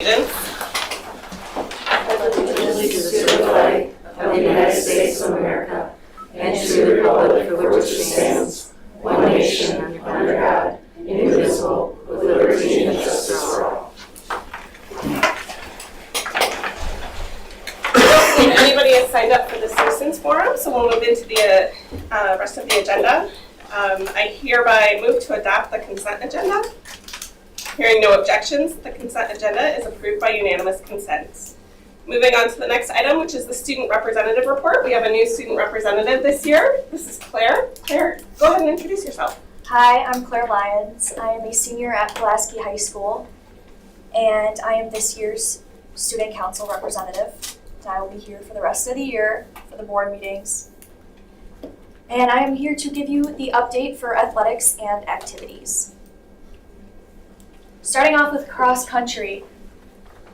allegiance. Allegiance to the flag of the United States of America and to the republic for which it stands, one nation, under God, indivisible, with liberty and justice for all. If anybody has signed up for the Citizens Forum, so we'll move into the rest of the agenda. I hereby move to adopt the consent agenda. Hearing no objections, the consent agenda is approved by unanimous consent. Moving on to the next item, which is the student representative report. We have a new student representative this year. This is Claire. Claire, go ahead and introduce yourself. Hi, I'm Claire Lyons. I am a senior at Pulaski High School, and I am this year's student council representative. I will be here for the rest of the year for the board meetings. And I am here to give you the update for athletics and activities. Starting off with cross country.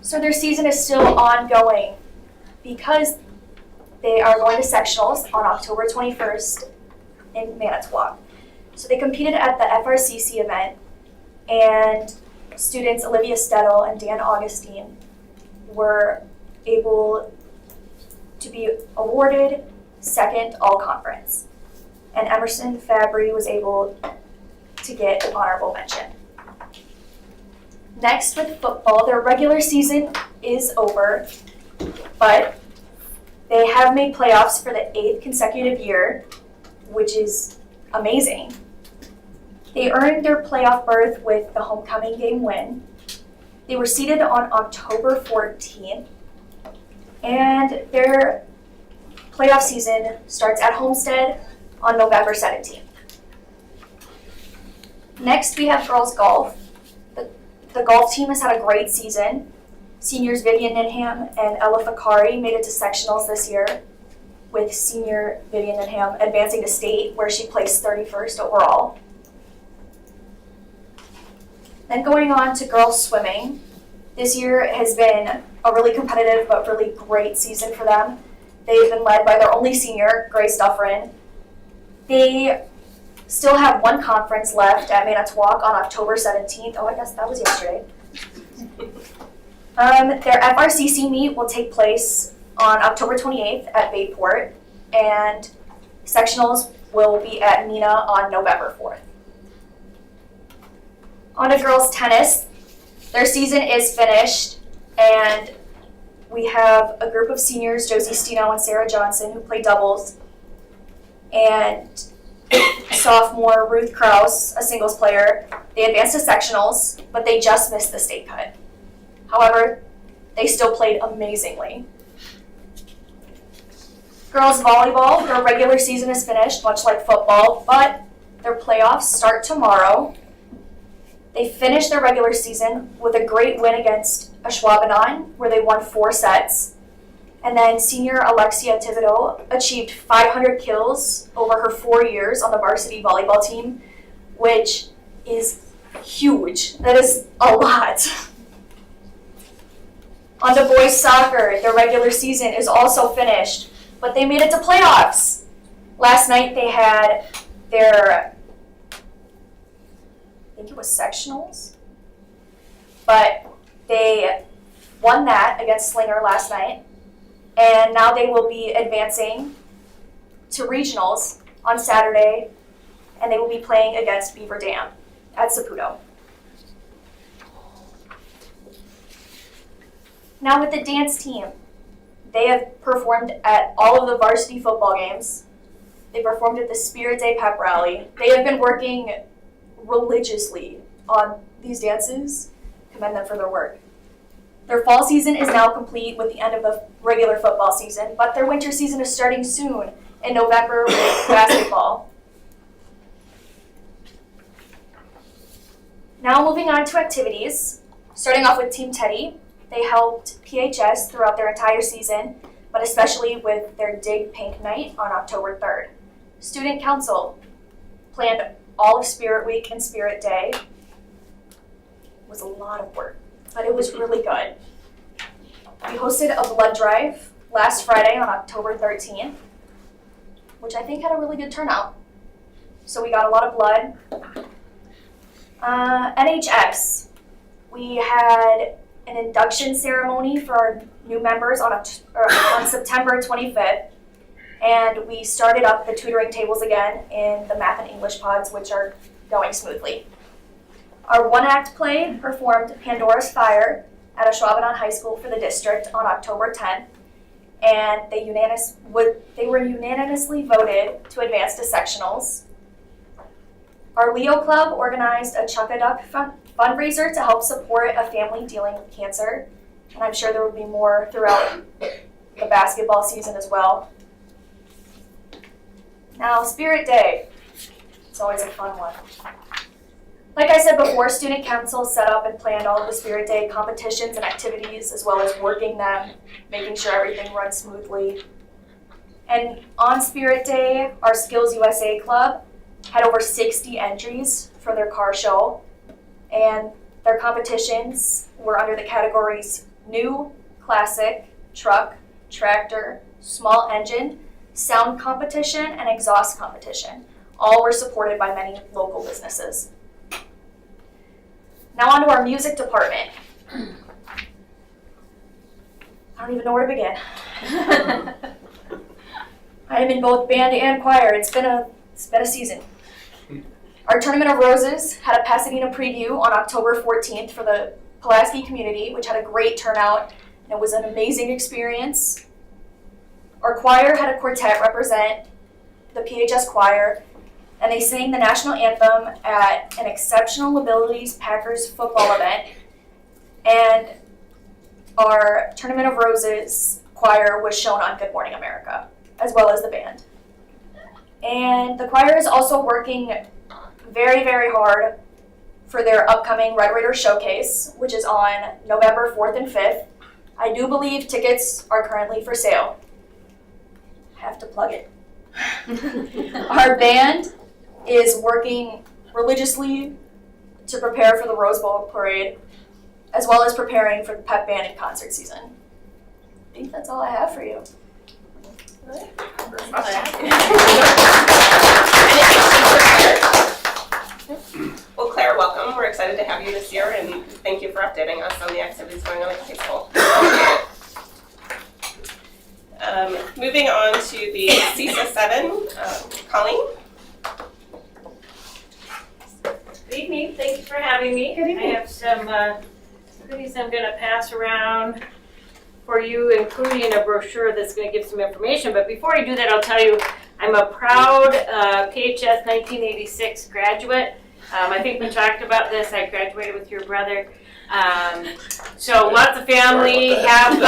So their season is still ongoing because they are going to sectionals on October 21st in Manitowoc. So they competed at the FRCC event, and students Olivia Stedel and Dan Augustine were able to be awarded second all-conference. And Emerson Fabry was able to get honorable mention. Next, with football, their regular season is over, but they have made playoffs for the 8th consecutive year, which is amazing. They earned their playoff berth with the homecoming game win. They were seeded on October 14th, and their playoff season starts at Homestead on November 17th. Next, we have girls golf. The golf team has had a great season. Seniors Vivian Ninham and Ella Fakari made it to sectionals this year, with senior Vivian Ninham advancing to state, where she placed 31st overall. Then going on to girls swimming. This year has been a really competitive but really great season for them. They've been led by their only senior, Grace Dufferin. They still have one conference left at Manitowoc on October 17th. Oh, I guess that was yesterday. Their FRCC meet will take place on October 28th at Bayport, and sectionals will be at Neenah on November 4th. On to girls tennis. Their season is finished, and we have a group of seniors, Josie Stino and Sarah Johnson, who play doubles, and sophomore Ruth Krause, a singles player. They advanced to sectionals, but they just missed the state cut. However, they still played amazingly. Girls volleyball, their regular season is finished, much like football, but their playoffs start tomorrow. They finished their regular season with a great win against Ashwaubenon, where they won 4 sets. And then senior Alexia Thibodeau achieved 500 kills over her 4 years on the varsity volleyball team, which is huge. That is a lot. On to boys soccer, their regular season is also finished, but they made it to playoffs. Last night they had their, I think it was sectionals, but they won that against Slinger last night. And now they will be advancing to regionals on Saturday, and they will be playing against Beaver Dam at Saputo. Now with the dance team, they have performed at all of the varsity football games. They performed at the Spirit Day pep rally. They have been working religiously on these dances. Commend them for their work. Their fall season is now complete with the end of the regular football season, but their winter season is starting soon in November with basketball. Now moving on to activities. Starting off with Team Teddy, they helped PHS throughout their entire season, but especially with their Dig Pink Night on October 3rd. Student Council planned all of Spirit Week and Spirit Day. It was a lot of work, but it was really good. We hosted a blood drive last Friday on October 13th, which I think had a really good turnout. So we got a lot of blood. NHX, we had an induction ceremony for our new members on September 25th. And we started up the tutoring tables again in the math and English pods, which are going smoothly. Our one-act play performed Pandora's Fire at Ashwaubenon High School for the district on October 10th, and they were unanimously voted to advance to sectionals. Our Leo Club organized a Chuck-a-Duck fundraiser to help support a family dealing with cancer, and I'm sure there will be more throughout the basketball season as well. Now, Spirit Day. It's always a fun one. Like I said before, Student Council set up and planned all of the Spirit Day competitions and activities, as well as working them, making sure everything runs smoothly. And on Spirit Day, our Skills USA Club had over 60 entries for their car show, and their competitions were under the categories new, classic, truck, tractor, small engine, sound competition, and exhaust competition. All were supported by many local businesses. Now on to our music department. I don't even know where to begin. I am in both band and choir. It's been a season. Our Tournament of Roses had a Pasadena preview on October 14th for the Pulaski community, which had a great turnout, and it was an amazing experience. Our choir had a quartet represent the PHS choir, and they sang the national anthem at an Exceptional Abilities Packers football event. And our Tournament of Roses choir was shown on Good Morning America, as well as the band. And the choir is also working very, very hard for their upcoming Red Raider Showcase, which is on November 4th and 5th. I do believe tickets are currently for sale. I have to plug it. Our band is working religiously to prepare for the Rose Bowl parade, as well as preparing for the pep band and concert season. I think that's all I have for you. Well, Claire, welcome. We're excited to have you this year, and thank you for updating us on the activities going on at the high school. Moving on to the CISA 7, Colleen. Good evening, thank you for having me. Good evening. I have some goodies I'm going to pass around for you, including a brochure that's going to give some information. But before I do that, I'll tell you I'm a proud PHS 1986 graduate. I think we talked about this. I graduated with your brother. So lots of family have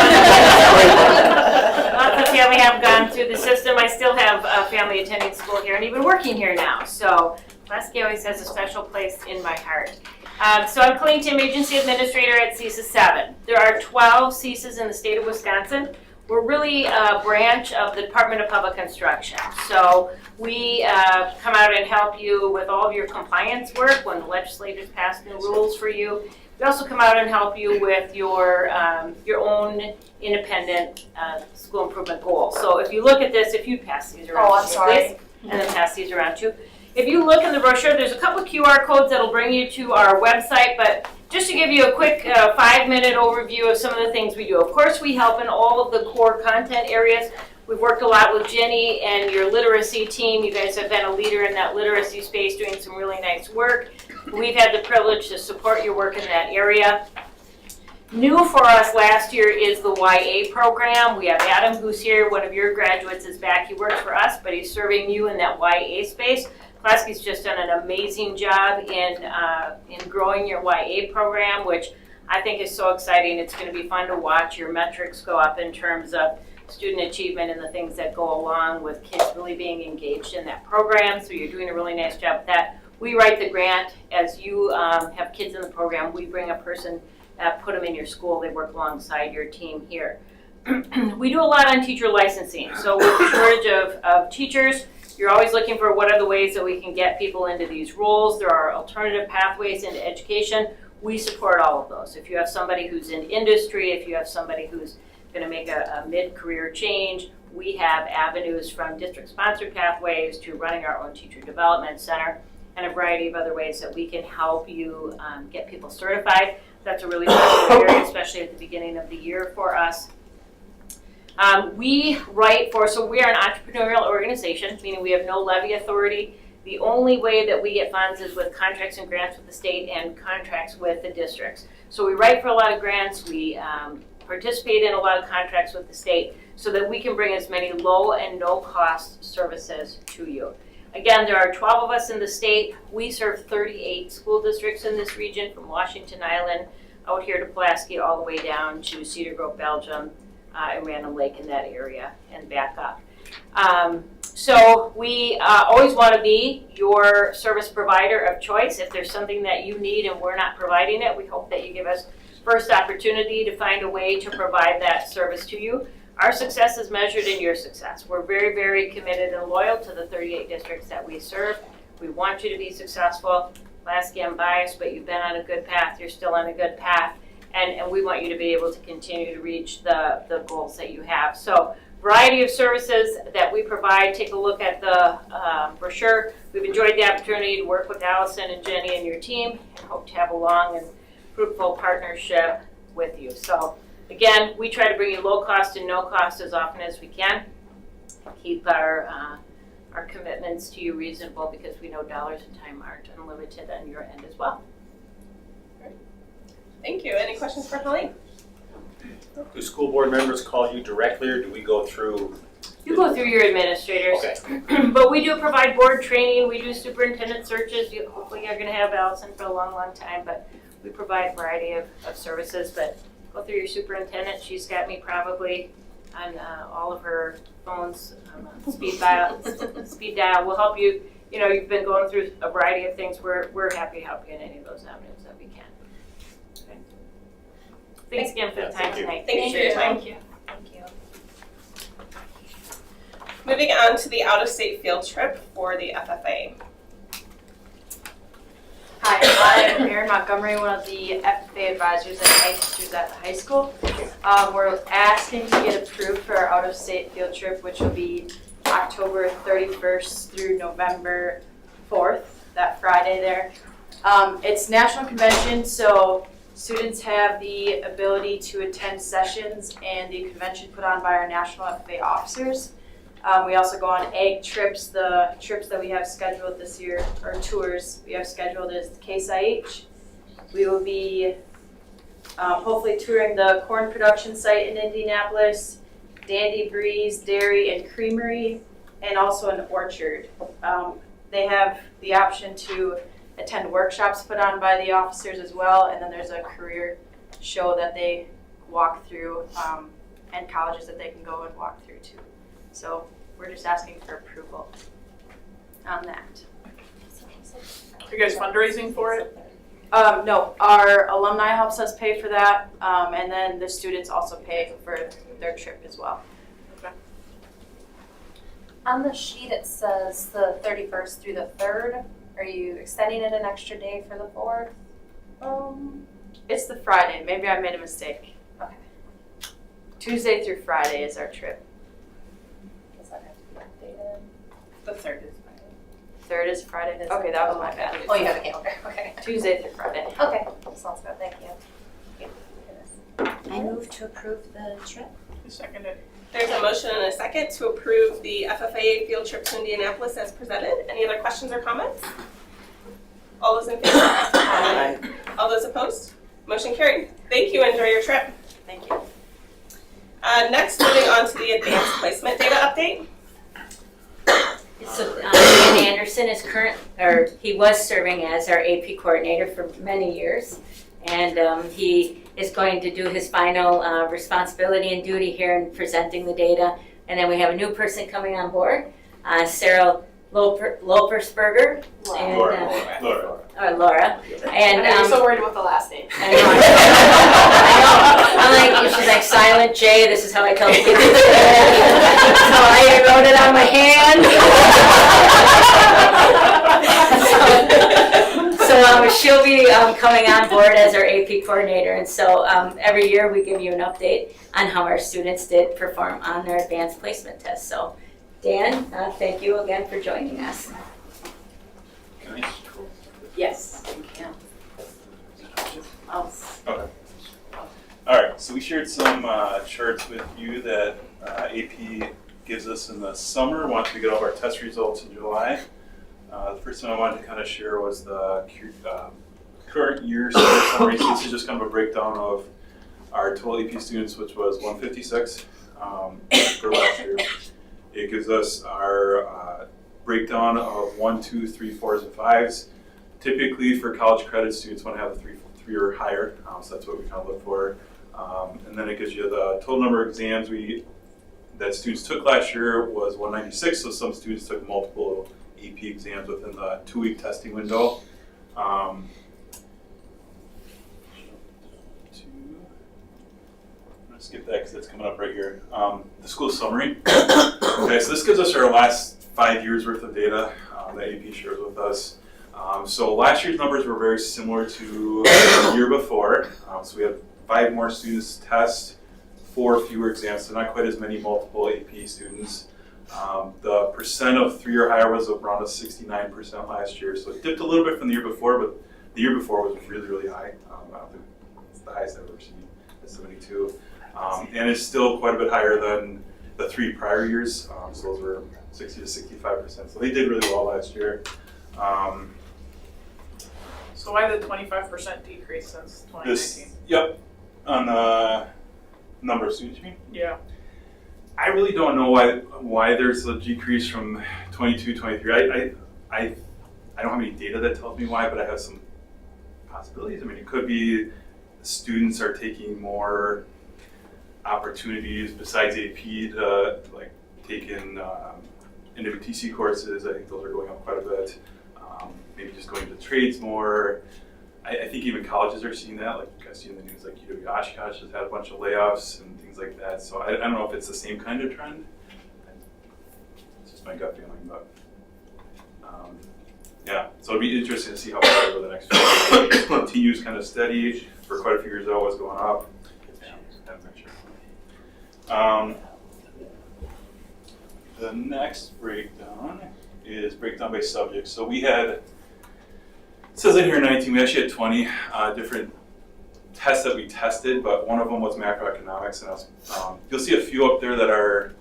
gone through the system. I still have family attending school here and even working here now. So Pulaski always has a special place in my heart. So I'm Colleen Tim, Agency Administrator at CISA 7. There are 12 CISAs in the state of Wisconsin. We're really a branch of the Department of Public Instruction. So we come out and help you with all of your compliance work when the legislators pass new rules for you. We also come out and help you with your own independent school improvement goals. So if you look at this, if you pass these around, I'm sorry. and then pass these around too. If you look in the brochure, there's a couple of QR codes that'll bring you to our website, but just to give you a quick 5-minute overview of some of the things we do. Of course, we help in all of the core content areas. We've worked a lot with Jenny and your literacy team. You guys have been a leader in that literacy space, doing some really nice work. We've had the privilege to support your work in that area. New for us last year is the YA program. We have Adam, who's here. One of your graduates is back. He works for us, but he's serving you in that YA space. Pulaski's just done an amazing job in growing your YA program, which I think is so exciting. It's going to be fun to watch your metrics go up in terms of student achievement and the things that go along with kids really being engaged in that program. So you're doing a really nice job with that. We write the grant. As you have kids in the program, we bring a person, put them in your school. They work alongside your team here. We do a lot on teacher licensing. So with the shortage of teachers, you're always looking for what are the ways that we can get people into these roles. There are alternative pathways into education. We support all of those. If you have somebody who's in industry, if you have somebody who's going to make a mid-career change, we have avenues from district-sponsored pathways to running our own teacher development center. and a variety of other ways that we can help you get people certified. That's a really popular area, especially at the beginning of the year for us. We write for, so we are an entrepreneurial organization, meaning we have no levy authority. The only way that we get funds is with contracts and grants with the state and contracts with the districts. So we write for a lot of grants, we participate in a lot of contracts with the state so that we can bring as many low and no cost services to you. Again, there are 12 of us in the state. We serve 38 school districts in this region, from Washington Island out here to Pulaski all the way down to Cedar Grove, Belgium, and Random Lake in that area and back up. So we always want to be your service provider of choice. If there's something that you need and we're not providing it, we hope that you give us first opportunity to find a way to provide that service to you. Our success is measured in your success. We're very, very committed and loyal to the 38 districts that we serve. We want you to be successful. Lastly, I'm biased, but you've been on a good path. You're still on a good path. And we want you to be able to continue to reach the goals that you have. So, variety of services that we provide. Take a look at the brochure. We've enjoyed the opportunity to work with Allison and Jenny and your team, and hope to have a long and fruitful partnership with you. So, again, we try to bring you low cost and no cost as often as we can. Keep our commitments to you reasonable, because we know dollars and time aren't unlimited on your end as well. Thank you. Any questions for Colleen? Do school board members call you directly, or do we go through? You go through your administrators. Okay. But we do provide board training. We do superintendent searches. Hopefully you're going to have Allison for a long, long time, but we provide a variety of services. But go through your superintendent. She's got me probably on all of her phones, speed dial. We'll help you. You know, you've been going through a variety of things. We're happy to help you in any of those avenues that we can. Okay. Thanks again for the time tonight. Thank you for your time. Thank you. Moving on to the out-of-state field trip for the FFA. Hi, I'm Erin Montgomery, one of the FFA advisors and high teachers at the high school. We're asking to get approved for our out-of-state field trip, which will be October 31st through November 4th, that Friday there. It's National Convention, so students have the ability to attend sessions and the convention put on by our National FFA officers. We also go on ag trips. The trips that we have scheduled this year, or tours we have scheduled, is Case IH. We will be hopefully touring the corn production site in Indianapolis, Dandy Breeze Dairy and Creamery, and also an orchard. They have the option to attend workshops put on by the officers as well, and then there's a career show that they walk through, and colleges that they can go and walk through too. So we're just asking for approval on that. Are you guys fundraising for it? No, our alumni helps us pay for that, and then the students also pay for their trip as well. On the sheet, it says the 31st through the 3rd. Are you extending it an extra day for the 4th? It's the Friday. Maybe I made a mistake. Okay. Tuesday through Friday is our trip. Does that have to be updated? The 3rd is Friday. 3rd is Friday. Okay, that was my bad. Oh, you have a calendar. Okay. Tuesday through Friday. Okay, sounds good. Thank you. I move to approve the trip. You seconded. There's a motion and a second to approve the FFA field trip to Indianapolis as presented. Any other questions or comments? All those in favor? Aye. All those opposed? Motion carried. Thank you. Enjoy your trip. Thank you. Next, moving on to the advanced placement data update. So Dan Anderson is he was serving as our AP coordinator for many years, and he is going to do his final responsibility and duty here in presenting the data. And then we have a new person coming on board, Sarah Lopersberger. And, Laura. And I'm so worried about the last name. I know. I'm like, she's like, silent J, this is how I tell the kids. So I wrote it on my hand. So she'll be coming on board as our AP coordinator. And so every year we give you an update on how our students did perform on their advanced placement test. So Dan, thank you again for joining us. Can I? Yes, you can. All right, so we shared some charts with you that AP gives us in the summer once we get all of our test results in July. The first one I wanted to kind of share was the current year summary. So this is just kind of a breakdown of our total AP students, which was 156 for last year. It gives us our breakdown of 1, 2, 3, 4s, and 5s. Typically for college credit, students want to have a 3 or higher, so that's what we kind of look for. And then it gives you the total number of exams that students took last year was 196, so some students took multiple AP exams within the 2-week testing window. I'm gonna skip that because that's coming up right here. The school summary. Okay, so this gives us our last 5 years worth of data that AP shares with us. So last year's numbers were very similar to the year before. So we had 5 more students test, 4 fewer exams, so not quite as many multiple AP students. The percent of 3 or higher was around 69% last year, so it dipped a little bit from the year before, but the year before was really, really high. I don't think it's the highest I've ever seen at 72. And it's still quite a bit higher than the 3 prior years, so those were 60 to 65%. So they did really well last year. So why the 25% decrease since 2019? Yep, on the number of students, you mean? Yeah. I really don't know why there's a decrease from 22, 23. I don't have any data that tells me why, but I have some possibilities. I mean, it could be students are taking more opportunities besides AP to like take in individual TC courses. I think those are going up quite a bit. Maybe just going to trades more. I think even colleges are seeing that. Like I see in the news, like UW Oshkosh has had a bunch of layoffs and things like that. So I don't know if it's the same kind of trend. It's just my gut feeling, but yeah. So it'll be interesting to see how it goes over the next few years. It continues kind of steady for quite a few years. Though, was going up. Yeah, I'm not sure. The next breakdown is breakdown by subject. So we had, it says in here 19, we actually had 20 different tests that we tested, but one of them was macroeconomics. And you'll see a few up there that are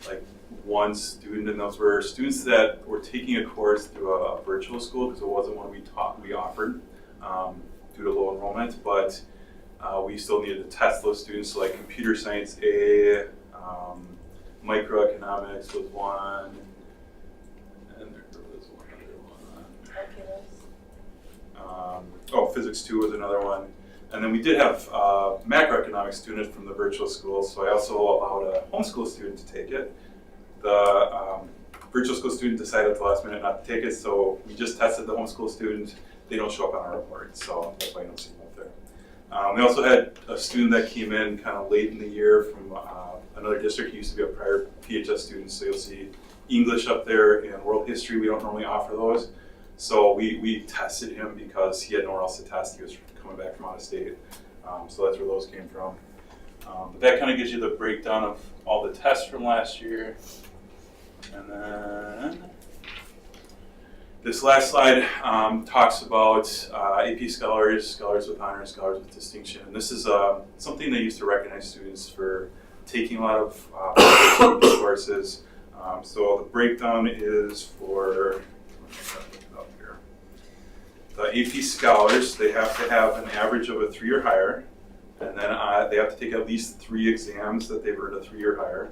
like one student, and those were students that were taking a course through a virtual school because it wasn't one we offered due to low enrollment, but we still needed to test those students. So like computer science A, microeconomics was one, and there was one other one. Physics 2 was another one. And then we did have a macroeconomics student from the virtual school, so I also allowed a homeschool student to take it. The virtual school student decided at the last minute not to take it, so we just tested the homeschool student. They don't show up on our report, so that's why you don't see them up there. We also had a student that came in kind of late in the year from another district. He used to be a prior PHS student, so you'll see English up there and world history. We don't normally offer those. So we tested him because he had nowhere else to test. He was coming back from out of state. So that's where those came from. But that kind of gives you the breakdown of all the tests from last year. And then this last slide talks about AP scholars, scholars with honors, scholars with distinction. And this is something they used to recognize students for taking a lot of courses. So the breakdown is for the AP scholars. They have to have an average of a 3 or higher, and then they have to take at least 3 exams that they've earned a 3 or higher.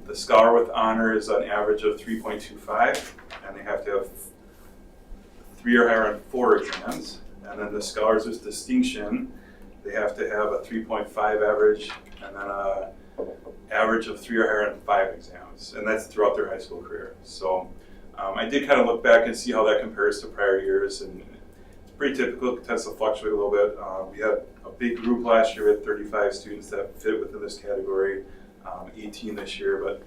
The scholar with honor is an average of 3.25, and they have to have 3 or higher on 4 exams. And then the scholars with distinction, they have to have a 3.5 average, and then a average of 3 or higher on 5 exams, and that's throughout their high school career. So I did kind of look back and see how that compares to prior years, and it's pretty typical. It tends to fluctuate a little bit. We had a big group last year with 35 students that fit within this category, 18 this year, but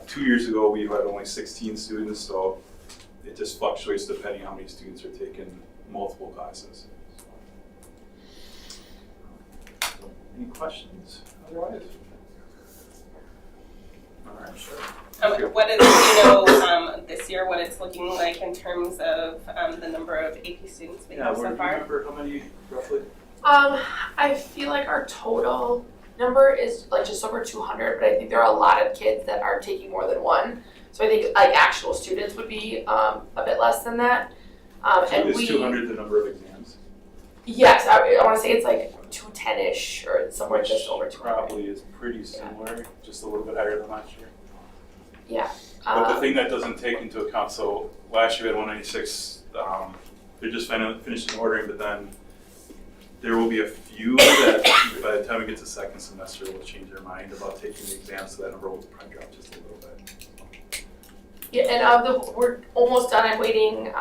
2 years ago we had only 16 students, so it just fluctuates depending on how many students are taking multiple classes. So, any questions otherwise? All right, sure. What is, you know, this year, what it's looking like in terms of the number of AP students we Yeah, have Lauren, so do you far? remember how many roughly? I feel like our total number is like just over 200, but I think there are a lot of kids that are taking more than one. So I think like actual students would be a bit less than that. And Is we 200 the number of exams? yes, I want to say it's like 210ish or somewhere just over 200. Probably is pretty similar, just a little bit higher than last year. Yeah. But the thing that doesn't take into account, so last year we had 196, they're just finishing ordering, but then there will be a few that by the time we get to second semester will change their mind about taking the exam, so that number will probably drop just a little bit. Yeah, and we're almost done. I'm waiting.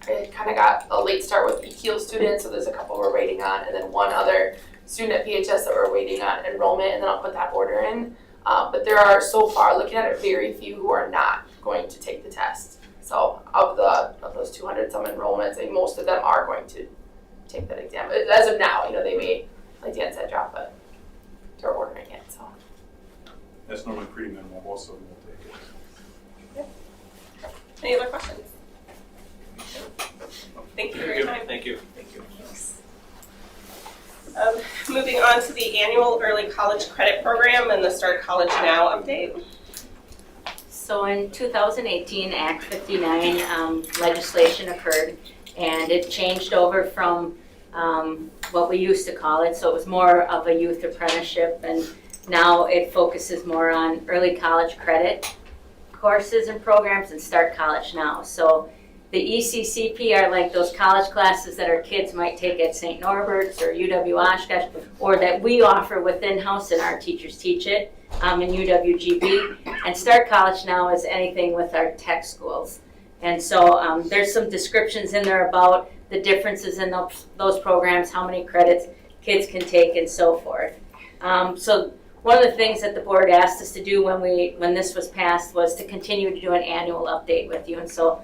I kind of got a late start with ETL students, so there's a couple we're waiting on, and then one other student at PHS that we're waiting on enrollment, and then I'll put that order in. But there are, so far, looking at it, very few who are not going to take the test. So of those 200 some enrollments, I think most of them are going to take that exam. As of now, you know, they may, like Dan said, drop, but they're ordering it. So That's normally pretty minimal, most of them will take it. Any other questions? Thank you for your time. Thank you. Moving on to the annual early college credit program and the Start College Now update. So in 2018, Act 59 legislation occurred, and it changed over from what we used to call it. So it was more of a youth apprenticeship, and now it focuses more on early college credit courses and programs and Start College Now. So the ECCP are like those college classes that our kids might take at St. Norbert's or UW-Oshkosh, or that we offer within house and our teachers teach it in UWGB. And Start College Now is anything with our tech schools. And so there's some descriptions in there about the differences in those programs, how many credits kids can take, and so forth. So one of the things that the board asked us to do when this was passed was to continue to do an annual update with you. And so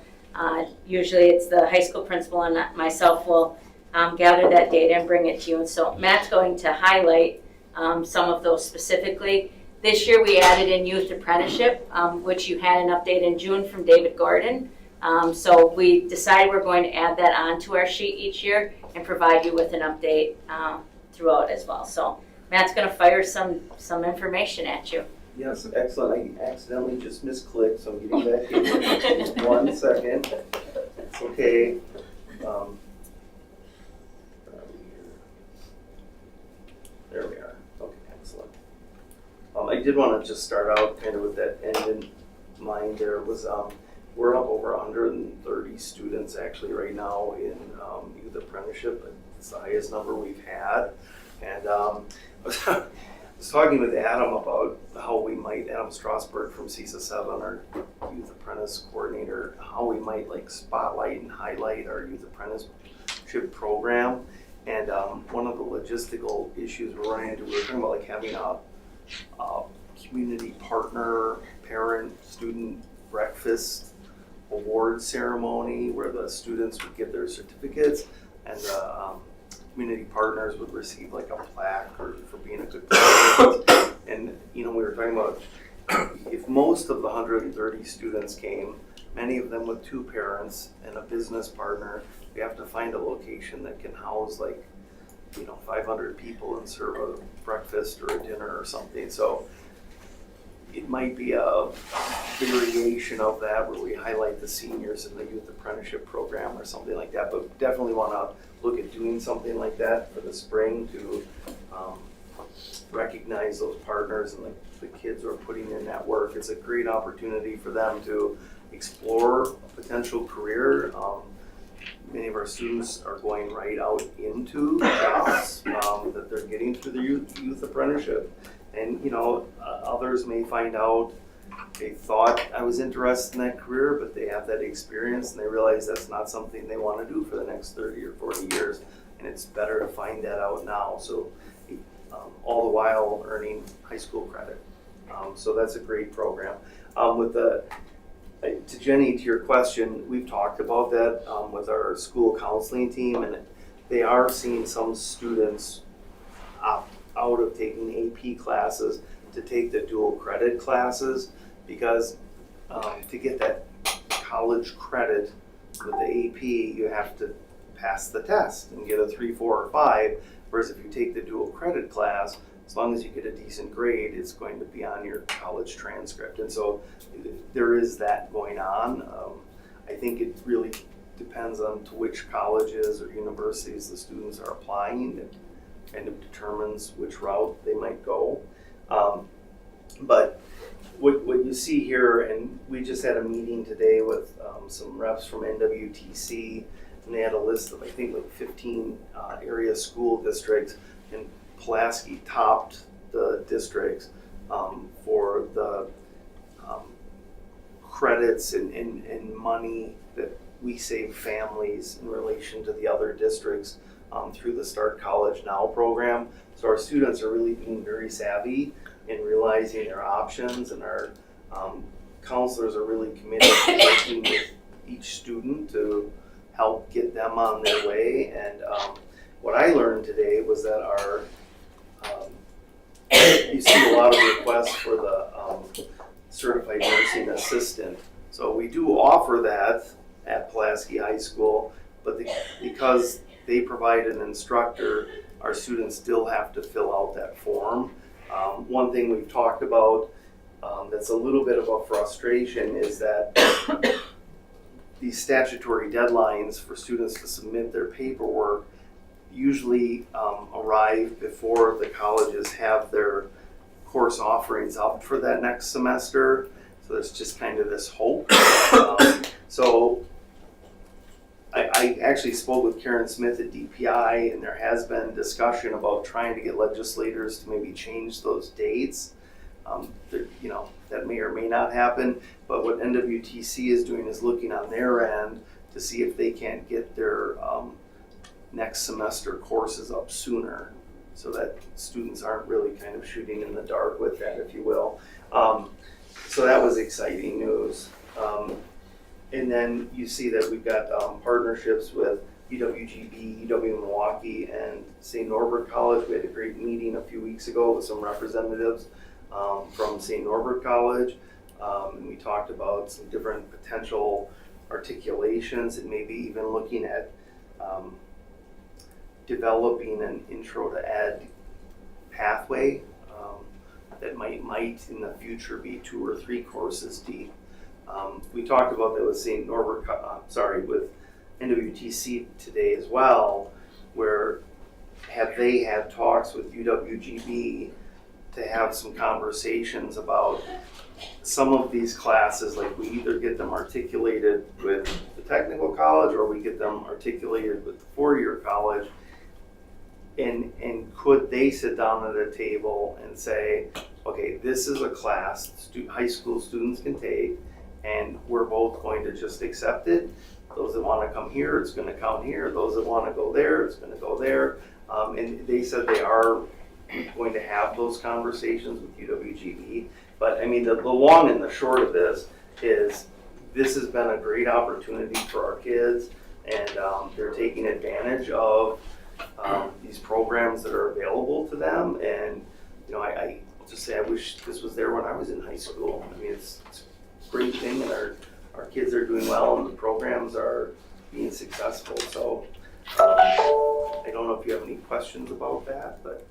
usually it's the high school principal and myself will gather that data and bring it to you. And so Matt's going to highlight some of those specifically. This year we added in youth apprenticeship, which you had an update in June from David Gordon. So we decided we're going to add that onto our sheet each year and provide you with an update throughout as well. So Matt's going to fire some information at you. Yes, excellent. I accidentally just misclicked, so I'm getting back in. Just 1 second. It's okay. There we are. Okay, excellent. I did want to just start out kind of with that end in mind. There was we're up over 130 students actually right now in youth apprenticeship. It's the highest number we've had, and I was talking with Adam about how we might, Adam Strasberg from CISA 7, our youth apprentice coordinator, how we might like spotlight and highlight our youth apprenticeship program. And one of the logistical issues we're running into, we were talking about like having a community partner, parent, student breakfast award ceremony where the students would get their certificates and the community partners would receive like a plaque or for being a good parent. And you know, we were talking about if most of the 130 students came, many of them with 2 parents and a business partner, we have to find a location that can house like, you know, 500 people and serve a breakfast or a dinner or something. So it might be a variation of that where we highlight the seniors in the youth apprenticeship program or something like that, but definitely want to look at doing something like that for the spring to recognize those partners and the kids who are putting in that work. It's a great opportunity for them to explore a potential career. Many of our students are going right out into jobs that they're getting through the youth apprenticeship. And you know, others may find out they thought I was interested in that career, but they have that experience and they realize that's not something they want to do for the next 30 or 40 years. And it's better to find that out now. So all the while earning high school credit. So that's a great program. To Jenny, to your question, we've talked about that with our school counseling team, and they are seeing some students opt out of taking AP classes to to take the dual credit classes, because to get that college credit with the AP, you have to pass the test and get a 3, 4, or 5. Whereas if you take the dual credit class, as long as you get a decent grade, it's going to be on your college transcript. And so there is that going on. I think it really depends on to which colleges or universities the students are applying. It kind of determines which route they might go. But what you see here, and we just had a meeting today with some reps from NWTC, and they had a list of, I think, like 15 area school districts, and Pulaski topped the districts for the credits and money that we save families in relation to the other districts through the Start College Now program. So our students are really being very savvy in realizing their options, and our counselors are really committed to working with each student to help get them on their way. And what I learned today was that our you see a lot of requests for the certified nursing assistant. So we do offer that at Pulaski High School, but because they provide an instructor, our students still have to fill out that form. One thing we've talked about that's a little bit of a frustration is that these statutory deadlines for students to submit their paperwork usually arrive before the colleges have their course offerings up for that next semester. So there's just kind of this hope. So I actually spoke with Karen Smith at DPI, and there has been discussion about trying to get legislators to maybe change those dates. That may or may not happen, but what NWTC is doing is looking on their end to see if they can't get their next semester courses up sooner, so that students aren't really kind of shooting in the dark with that, if you will. So that was exciting news. And then you see that we've got partnerships with UWGB, UW Milwaukee, and St. Norbert College. We had a great meeting a few weeks ago with some representatives from St. Norbert College. And we talked about some different potential articulations and maybe even looking at developing an intro to ed pathway that might in the future be 2 or 3 courses deep. We talked about that with St. Norbert, with NWTC today as well, where they had talks with UWGB to have some conversations about some of these classes, like we either get them articulated with the technical college or we get them articulated with the 4-year college. And could they sit down at a table and say, okay, this is a class high school students can take, and we're both going to just accept it. Those that want to come here, it's going to come here. Those that want to go there, it's going to go there. And they said they are going to have those conversations with UWGB. But I mean, the long and the short of this is this has been a great opportunity for our kids, and they're taking advantage of these programs that are available to them. And I just say I wish this was there when I was in high school. I mean, it's a great thing, and our kids are doing well, and the programs are being successful. So I don't know if you have any questions about that, but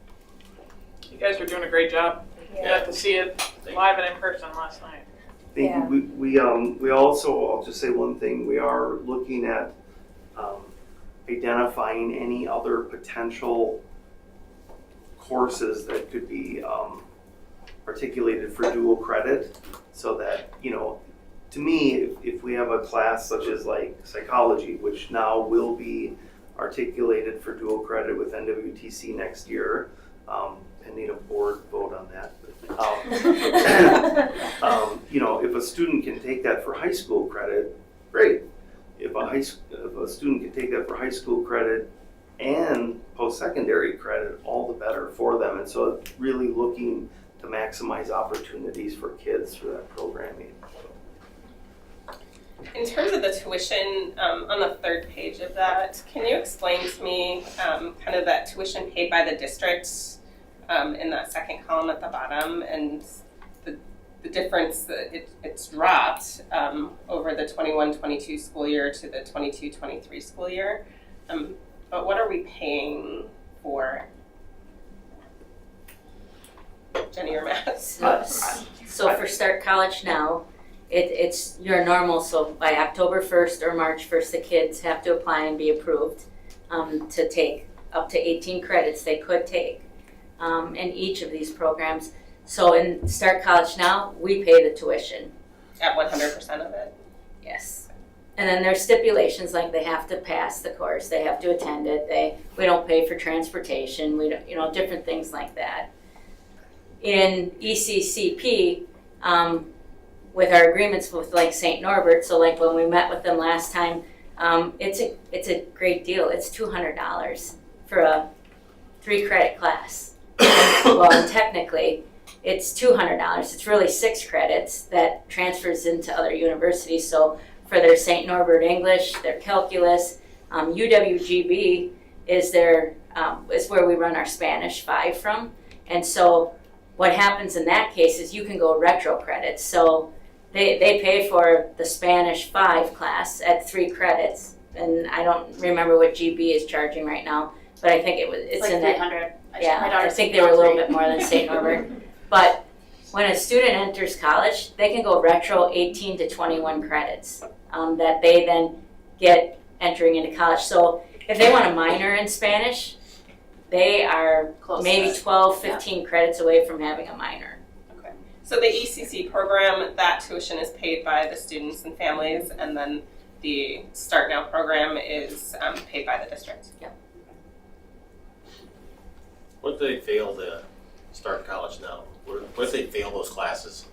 You guys are doing a great job. You got to see it live and in person last night. thank you. We also, I'll just say one thing, we are looking at identifying any other potential courses that could be articulated for dual credit, so that, to me, if we have a class such as like psychology, which now will be articulated for dual credit with NWTC next year, pending a board vote on that. If a student can take that for high school credit, great. If a student can take that for high school credit and post-secondary credit, all the better for them. And so really looking to maximize opportunities for kids through that programming. In terms of the tuition, on the 3rd page of that, can you explain to me kind of that tuition paid by the districts in that second column at the bottom, and the difference that it's dropped over the 21-22 school year to the 22-23 school year. But what are we paying for? Jenny or Matt? So for Start College Now, it's your normal, so by October 1st or March 1st, the kids have to apply and be approved to take up to 18 credits they could take in each of these programs. So in Start College Now, we pay the tuition. At 100% of it? Yes. And then there's stipulations like they have to pass the course, they have to attend it, we don't pay for transportation, we don't, different things like that. In ECCP, with our agreements with like St. Norbert, so like when we met with them last time, it's a great deal. It's $200 for a 3-credit class. Well, and technically, it's $200. It's really 6 credits that transfers into other universities. So for their St. Norbert English, their calculus, UWGB is is where we run our Spanish 5 from. And so what happens in that case is you can go retro credits. So they pay for the Spanish 5 class at 3 credits. And I don't remember what GB is charging right now, but I think it's like in that. 300. Yeah, I think they were a little bit more than St. Norbert. But when a student enters college, they can go retro 18 to 21 credits that they then get entering into college. So if they want a minor in Spanish, they are Close maybe to it. 12, 15 credits away from having a minor. Okay. So the ECC program, that tuition is paid by the students and families, and then the Start Now program is paid by the district. Yep. What if they fail to Start College Now? What if they fail those classes?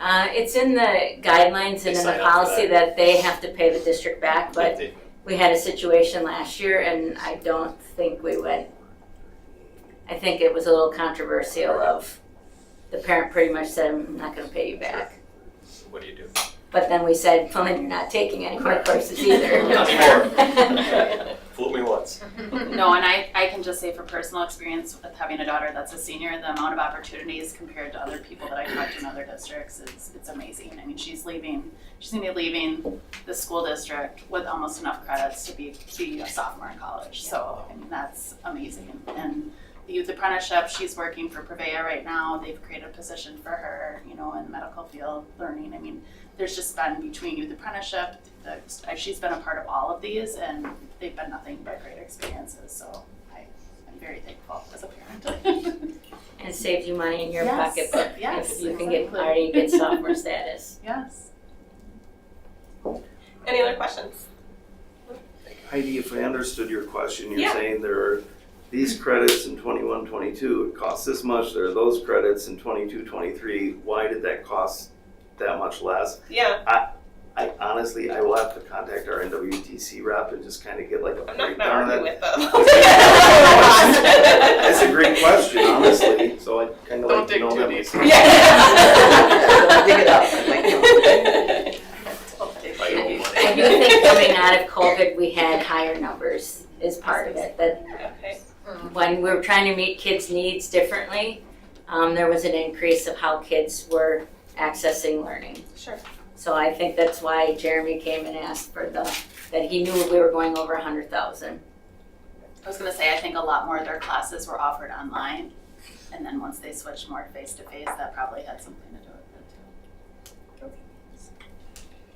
It's in the guidelines and in the Sign up for policy that they have to pay the district back, If but they- we had a situation last year and I don't think we went. I think it was a little controversial of the parent pretty much said, I'm not going to pay you back. What do you do? But then we said, well, then you're not taking any more courses either. Not anymore. Fooled me once. No, and I can just say from personal experience with having a daughter that's a senior, the amount of opportunities compared to other people that I talk to in other districts it's amazing. I mean, she's gonna be leaving the school district with almost enough credits to be a sophomore in college. So I mean, that's amazing. And the youth apprenticeship, she's working for Prevea right now. They've created a position for her, in medical field learning. I mean, there's just been between youth apprenticeship, she's been a part of all of these, and they've been nothing but great experiences. So I'm very thankful as a parent. And saved you money in your Yes, pocketbook yes, if you can exactly. already get sophomore status. Yes. Any other questions? Heidi, if I understood your question, you're Yeah. saying there are these credits in 21-22, it costs this much, there are those credits in 22-23. Why did that cost that much less? Yeah, I honestly, I will have to contact our NWTC rep and just kind of get like a I'm not gonna breakdown of argue that. with them. That's a great question, honestly, so I kind of Don't like to dig know too that deep. myself. Yeah. Dig it up. I do think coming out of COVID, we had higher numbers is part of it. That Okay. when we were trying to meet kids' needs differently, there was an increase of how kids were accessing learning. Sure. So I think that's why Jeremy came and asked for that he knew we were going over 100,000. I was gonna say, I think a lot more of their classes were offered online, and then once they switched more face to face, that probably had something to do with it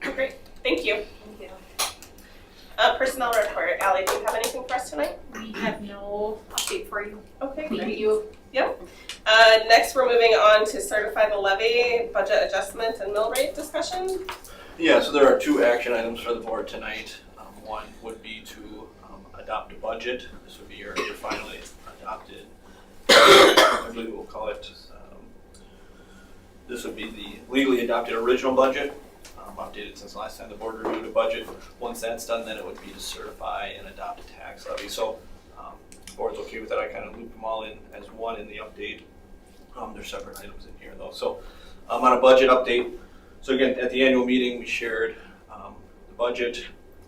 too. Great. Thank you. Thank you. Personnel report. Allie, do you have anything for us tonight? We have no update for you. Okay, Thank great. you. Next, we're moving on to certify the levy, budget adjustment, and mill rate discussion. Yeah, so there are 2 action items for the board tonight. One would be to adopt a budget. This would be your finally adopted, I believe we'll call it, this would be the legally adopted original budget, updated since the last time the board reviewed a budget. Once that's done, then it would be to certify and adopt a tax levy. So the board's okay with that. I kind of looped them all in as one in the update. There's separate items in here though. So on a budget update, so again, at the annual meeting, we shared the budget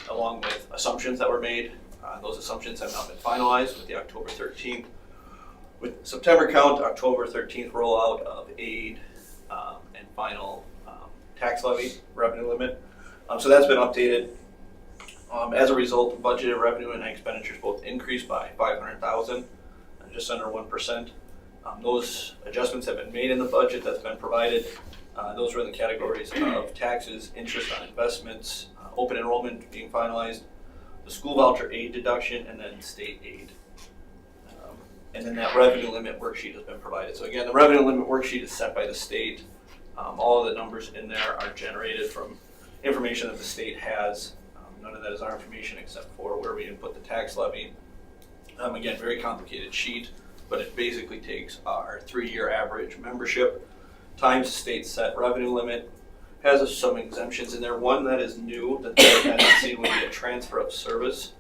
along with assumptions that were made. Those assumptions have not been finalized with the October 13th with September count, October 13th rollout of aid and final tax levy revenue limit. So that's been updated. As a result, budgeted revenue and expenditures both increased by $500,000, just under 1%. Those adjustments have been made in the budget that's been provided. Those are in the categories of taxes, interest on investments, open enrollment being finalized, the school voucher aid deduction, and then state aid. And then that revenue limit worksheet has been provided. So again, the revenue limit worksheet is set by the state. All of the numbers in there are generated from information that the state has. None of that is our information except for where we input the tax levy. Again, very complicated sheet, but it basically takes our 3-year average membership times the state set revenue limit. Has some exemptions in there. One that is new that they hadn't seen would be a transfer of service.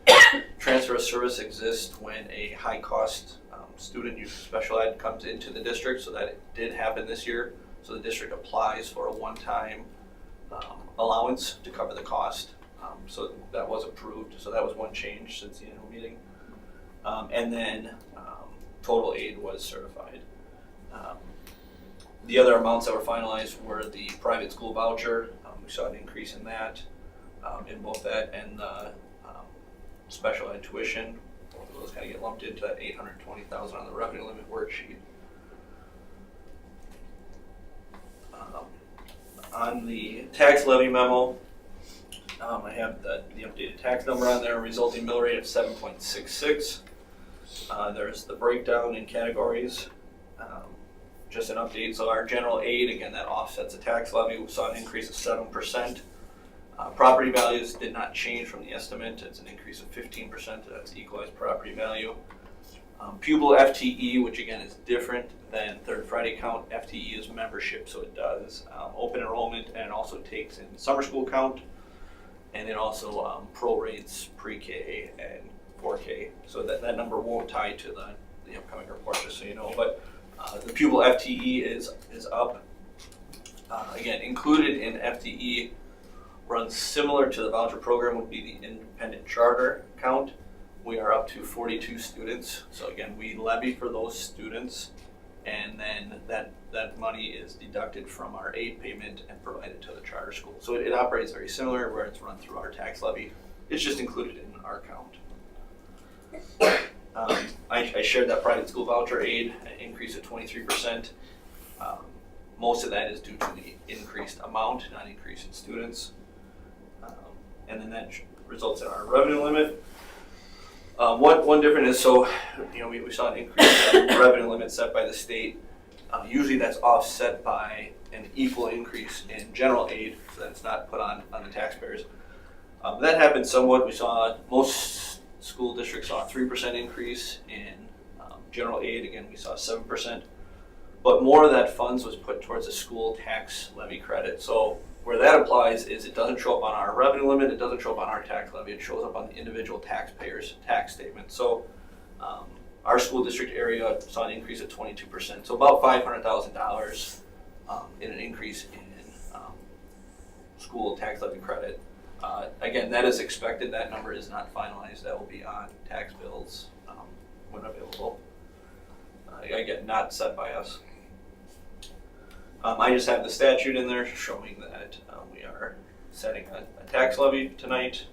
Transfer of service exists when a high cost student use special ed comes into the district, so that did happen this year. So the district applies for a one-time allowance to cover the cost. So that was approved. So that was one change since the annual meeting. And then total aid was certified. The other amounts that were finalized were the private school voucher. We saw an increase in that, in both that and the special ed tuition. Both of those kind of get lumped into that $820,000 on the revenue limit worksheet. On the tax levy memo, I have the updated tax number on there, resulting mill rate of 7.66. There's the breakdown in categories. Just an update. So our general aid, again, that offsets the tax levy. We saw an increase of 7%. Property values did not change from the estimate. It's an increase of 15%. That's equalized property value. Pupil FTE, which again is different than third Friday count. FTE is membership, so it does open enrollment, and it also takes in summer school count, and it also prorates pre-K and 4K. So that number won't tie to the upcoming report, just so you know. But the pupil FTE is up. Again, included in FTE runs similar to the voucher program would be the independent charter count. We are up to 42 students. So again, we levy for those students, and then that money is deducted from our aid payment and provided to the charter school. So it operates very similar, where it's run through our tax levy. It's just included in our count. I shared that private school voucher aid, an increase of 23%. Most of that is due to the increased amount, not increase in students. And then that results in our revenue limit. One difference is, so we saw an increase in revenue limit set by the state. Usually that's offset by an equal increase in general aid, so that's not put on the taxpayers. That happened somewhat. We saw most school districts saw a 3% increase in general aid. Again, we saw 7%. But more of that funds was put towards a school tax levy credit. So where that applies is it doesn't show up on our revenue limit, it doesn't show up on our tax levy, it shows up on the individual taxpayer's tax statement. So our school district area saw an increase of 22%, so about $500,000 in an increase in school tax levy credit. Again, that is expected. That number is not finalized. That will be on tax bills when available. Again, not set by us. I just have the statute in there showing that we are setting a tax levy tonight.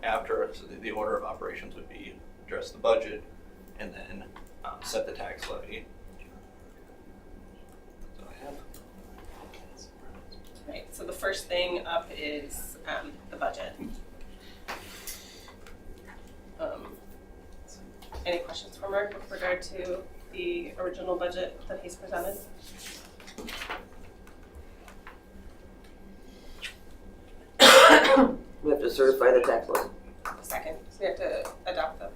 After, so the order of operations would be address the budget and then set the tax levy. That's all I have. Right, so the first thing up is the budget. Any questions for Mark with regard to the original budget that he's presented? We have to certify the tax levy. Second, so we have to adopt the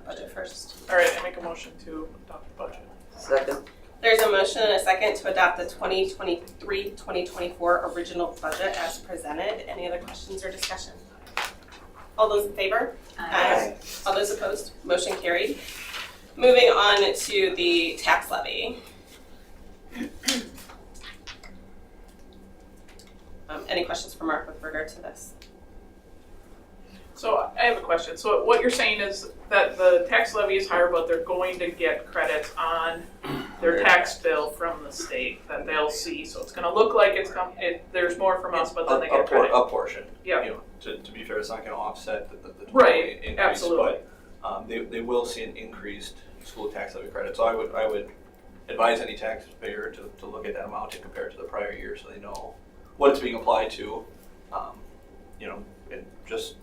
budget first. All right, I make a motion to adopt the budget. Second. There's a motion and a second to adopt the 2023-2024 original budget as presented. Any other questions or discussion? All those in favor? Aye. All those opposed? Motion carried. Moving on to the tax levy. Any questions for Mark with regard to this? So I have a question. So what you're saying is that the tax levy is higher, but they're going to get credits on their tax bill from the state that they'll see. So it's gonna look like there's more from us, but then they get credit. A portion. Yeah. You know, to be fair, it's not gonna offset the total Right, increase. absolutely. But they will see an increased school tax levy credit. So I would advise any taxpayer to look at that amount and compare it to the prior year so they know what it's being applied to. You know, and just,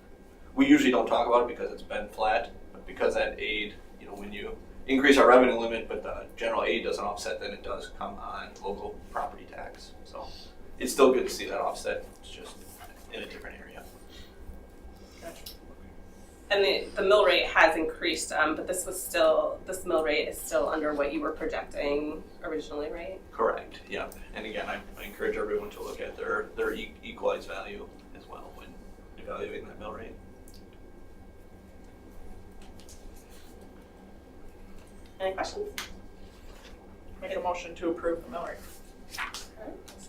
we usually don't talk about it because it's been flat, but because that aid, you know, when you increase our revenue limit, but the general aid doesn't offset, then it does come on local property tax. So it's still good to see that offset, it's just in a different area. And the mill rate has increased, but this mill rate is still under what you were projecting originally, right? Correct, yeah. And again, I encourage everyone to look at their equalized value as well when evaluating that mill rate. Any questions? Make a motion to approve the mill rate.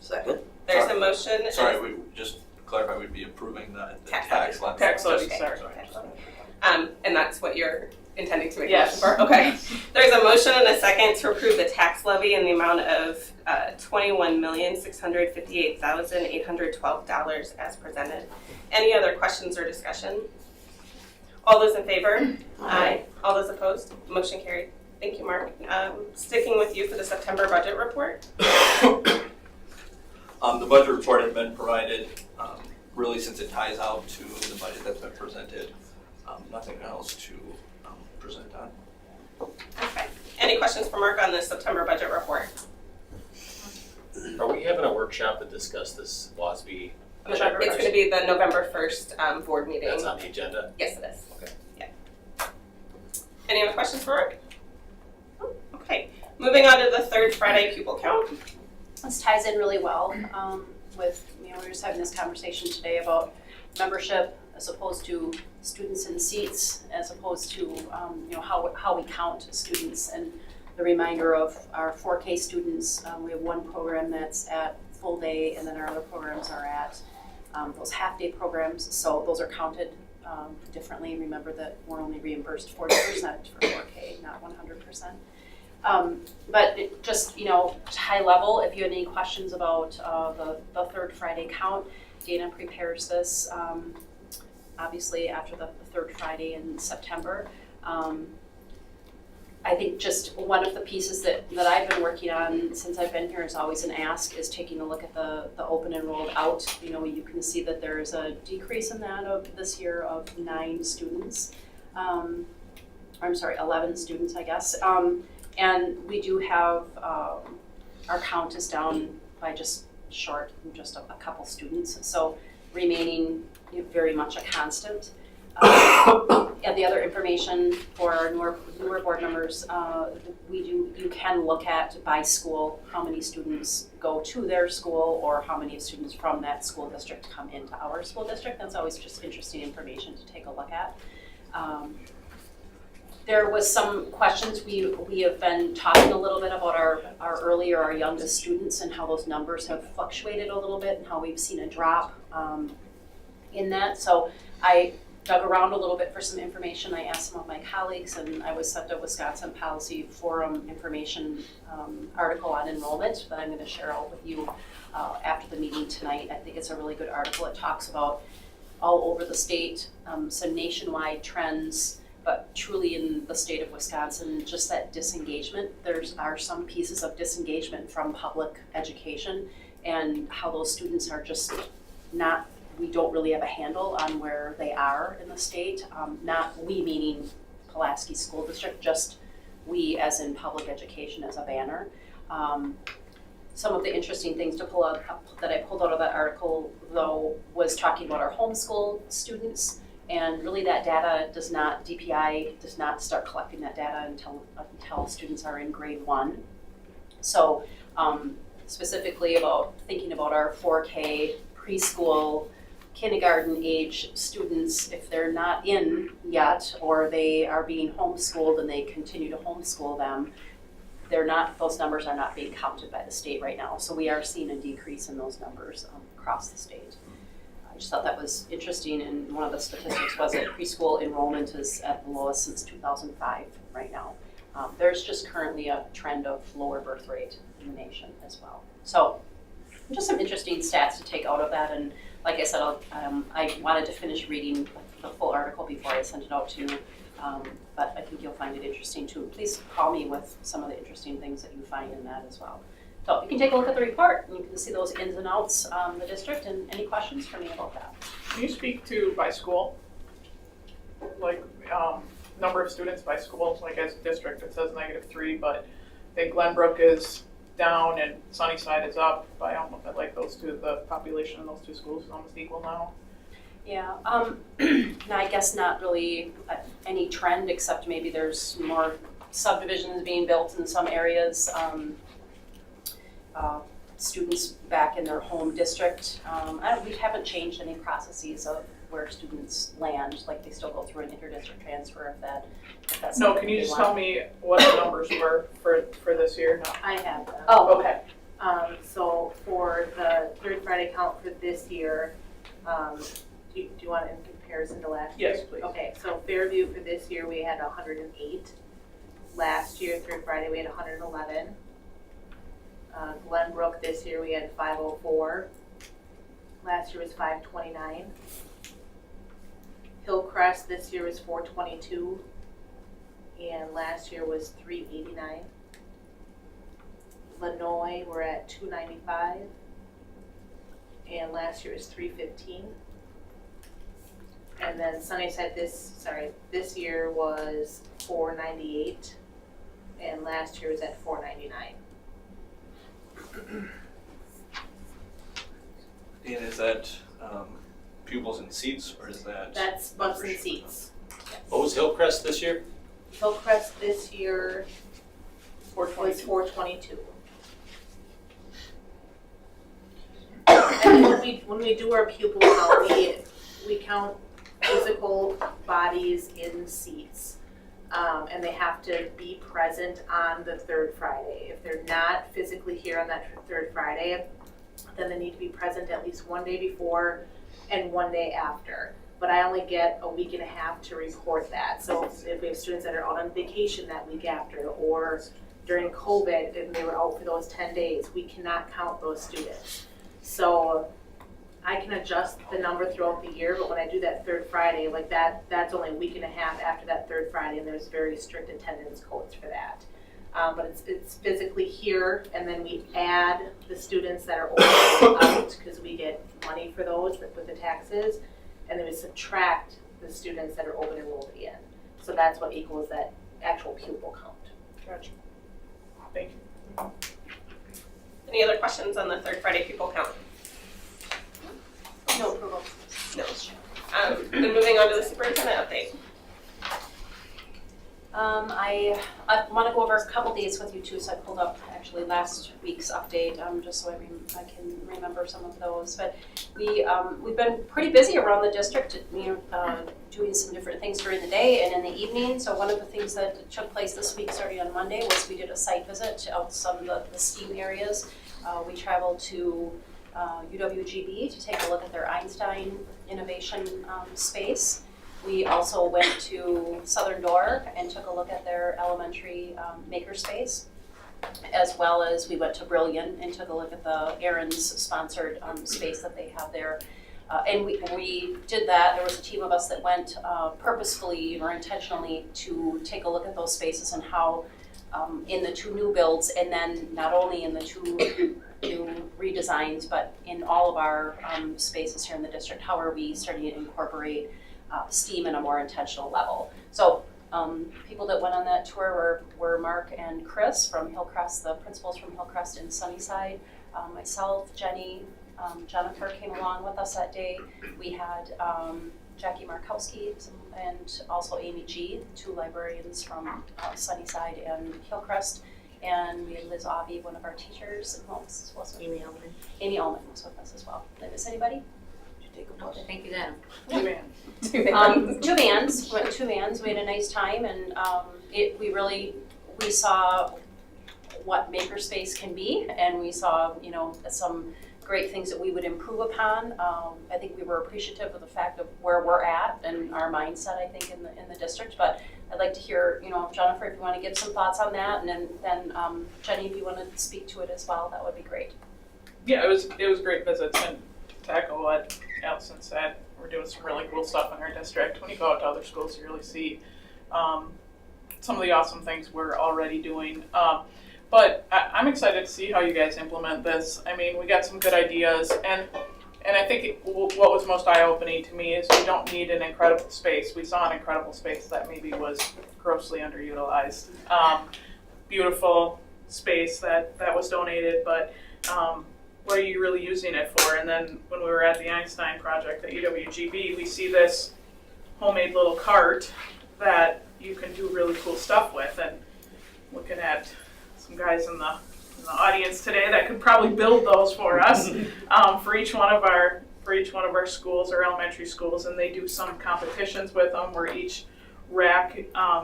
Second. There's a motion. Sorry, we just clarify, we'd be approving the tax levy. Tax levy, Okay. sorry. Tax levy. And that's what you're intending to make a Yes. motion for? Okay. There's a motion and a second to approve the tax levy in the amount of $21,658,812 as presented. Any other questions or discussion? All those in favor? Aye. All those opposed? Motion carried. Thank you, Mark. Sticking with you for the September budget report. The budget report had been provided, really since it ties out to the budget that's been presented. Nothing else to present on. Okay. Any questions for Mark on the September budget report? Are we having a workshop to discuss this WASB? It's going to be the November 1st board meeting. That's on the agenda? Yes, it is. Okay. Yeah. Any other questions for Mark? Okay. Moving on to the third Friday pupil count. This ties in really well with, we were just having this conversation today about membership as opposed to students in seats, as opposed to how we count students, and the reminder of our 4K students. We have one program that's at full day, and then our other programs are at those half-day programs, so those are counted differently. Remember that we're only reimbursed 40% for 4K, not 100%. But it just, high level, if you had any questions about the third Friday count, Dana prepares this obviously after the third Friday in September. I think just one of the pieces that I've been working on since I've been here is always an ask, is taking a look at the open enrolled out. You can see that there's a decrease in that of this year of 9 students. 11 students, I guess. And we do have, our count is down by just a couple students. So remaining very much a constant. And the other information for our newer board members, you can look at by school how many students go to their school or how many students from that school district come into our school district. That's always just interesting information to take a look at. There was some questions. We have been talking a little bit about our youngest students and how those numbers have fluctuated a little bit and how we've seen a drop in that. So I dug around a little bit for some information. I asked some of my colleagues, and I was sent a Wisconsin Policy Forum information article on enrollment that I'm going to share out with you after the meeting tonight. I think it's a really good article. It talks about all over the state, some nationwide trends, but truly in the state of Wisconsin, just that disengagement. There are some pieces of disengagement from public education and how those students are just not, we don't really have a handle on where they are in the state. Not we meaning Pulaski School District, just we as in public education as a banner. Some of the interesting things to pull out that I pulled out of that article, though, was talking about our homeschool students. And really that data DPI does not start collecting that data until students are in grade 1. So specifically about thinking about our 4K preschool, kindergarten age students, if they're not in yet or they are being homeschooled and they continue to homeschool them, those numbers are not being counted by the state right now. So we are seeing a decrease in those numbers across the state. just thought that was interesting, and one of the statistics was that preschool enrollment is at the lowest since 2005 right now. There's just currently a trend of lower birth rate in the nation as well. So just some interesting stats to take out of that, and like I said, I wanted to finish reading the full article before I sent it out to you, but I think you'll find it interesting too. Please call me with some of the interesting things that you find in that as well. So you can take a look at the report, and you can see those ins and outs of the district, and any questions for me about that. Can you speak to by school? Like, number of students by school, like as a district, it says -3, but I think Glenbrook is down and Sunnyside is up by almost, like those two, the population in those two schools is almost equal now. Yeah, now I guess not really any trend, except maybe there's more subdivisions being built in some areas. Students back in their home district. We haven't changed any processes of where students land, like they still go through an interdistrict transfer if that's No, can you just tell me what the numbers were for this year? No. I have them. Oh, Okay. So for the third Friday count for this year, do you want it in comparison to last year? Yes, please. Okay, so Fairview for this year, we had 108. Last year, third Friday, we had 111. Glenbrook this year, we had 504. Last year was 529. Hillcrest this year was 422. And last year was 389. Lenoy, we're at 295. And last year was 315. And then Sunnyside this year was 498. And last year was at 499. And is that pupils and seats, or is that? That's butts and seats. What was Hillcrest this year? Hillcrest this year was 422. And when we do our pupil count, we count physical bodies in seats. And they have to be present on the third Friday. If they're not physically here on that third Friday, then they need to be present at least one day before and one day after. But I only get a week and a half to report that. So if we have students that are out on vacation that week after, or during COVID and they were out for those 10 days, we cannot count those students. So I can adjust the number throughout the year, but when I do that third Friday, like that's only a week and a half after that third Friday, and there's very strict attendance codes for that. But it's physically here, and then we add the students that are over out, because we get money for those with the taxes, and then we subtract the students that are open enrolled in. So that's what equals that actual pupil count. Gotcha. Thank you. Any other questions on the third Friday pupil count? No approval. No. Then moving on to the superintendent update. I want to go over a couple dates with you too, so I pulled up actually last week's update, just so I can remember some of those. But we've been pretty busy around the district, doing some different things during the day and in the evening. So one of the things that took place this week, starting on Monday, was we did a site visit out some of the STEAM areas. We traveled to UWGB to take a look at their Einstein Innovation Space. We also went to Southern Door and took a look at their elementary makerspace, as well as we went to Brilliant and took a look at the Aaron's sponsored space that they have there. And we did that. There was a team of us that went purposefully or intentionally to take a look at those spaces and how in the two new builds, and then not only in the two new redesigns, but in all of our spaces here in the district, how are we starting to incorporate STEAM in a more intentional level. So people that went on that tour were Mark and Chris from Hillcrest, the principals from Hillcrest in Sunnyside, myself, Jenny, Jennifer came along with us that day. We had Jackie Markowski and also Amy G, two librarians from Sunnyside and Hillcrest, and we had Liz Avi, one of our teachers, and Amy Ullman. Amy Ullman was with us as well. Did I miss anybody? Okay, thank you, Dan. Two vans. Two vans. Went two vans. We had a nice time, and we saw what makerspace can be, and we saw some great things that we would improve upon. I think we were appreciative of the fact of where we're at and our mindset, I think, in the district. But I'd like to hear, Jennifer, if you want to give some thoughts on that, and then Jenny, if you want to speak to it as well, that would be great. Yeah, it was great visits, and to echo what Allison said, we're doing some really cool stuff in our district. When you go out to other schools, you really see some of the awesome things we're already doing. But I'm excited to see how you guys implement this. I mean, we got some good ideas, and I think what was most eye-opening to me is we don't need an incredible space. We saw an incredible space that maybe was grossly underutilized. Beautiful space that was donated, but what are you really using it for? And then when we were at the Einstein project at UWGB, we see this homemade little cart that you can do really cool stuff with. And looking at some guys in the audience today that could probably build those for us for each one of our schools or elementary schools, and they do some competitions with them where each rack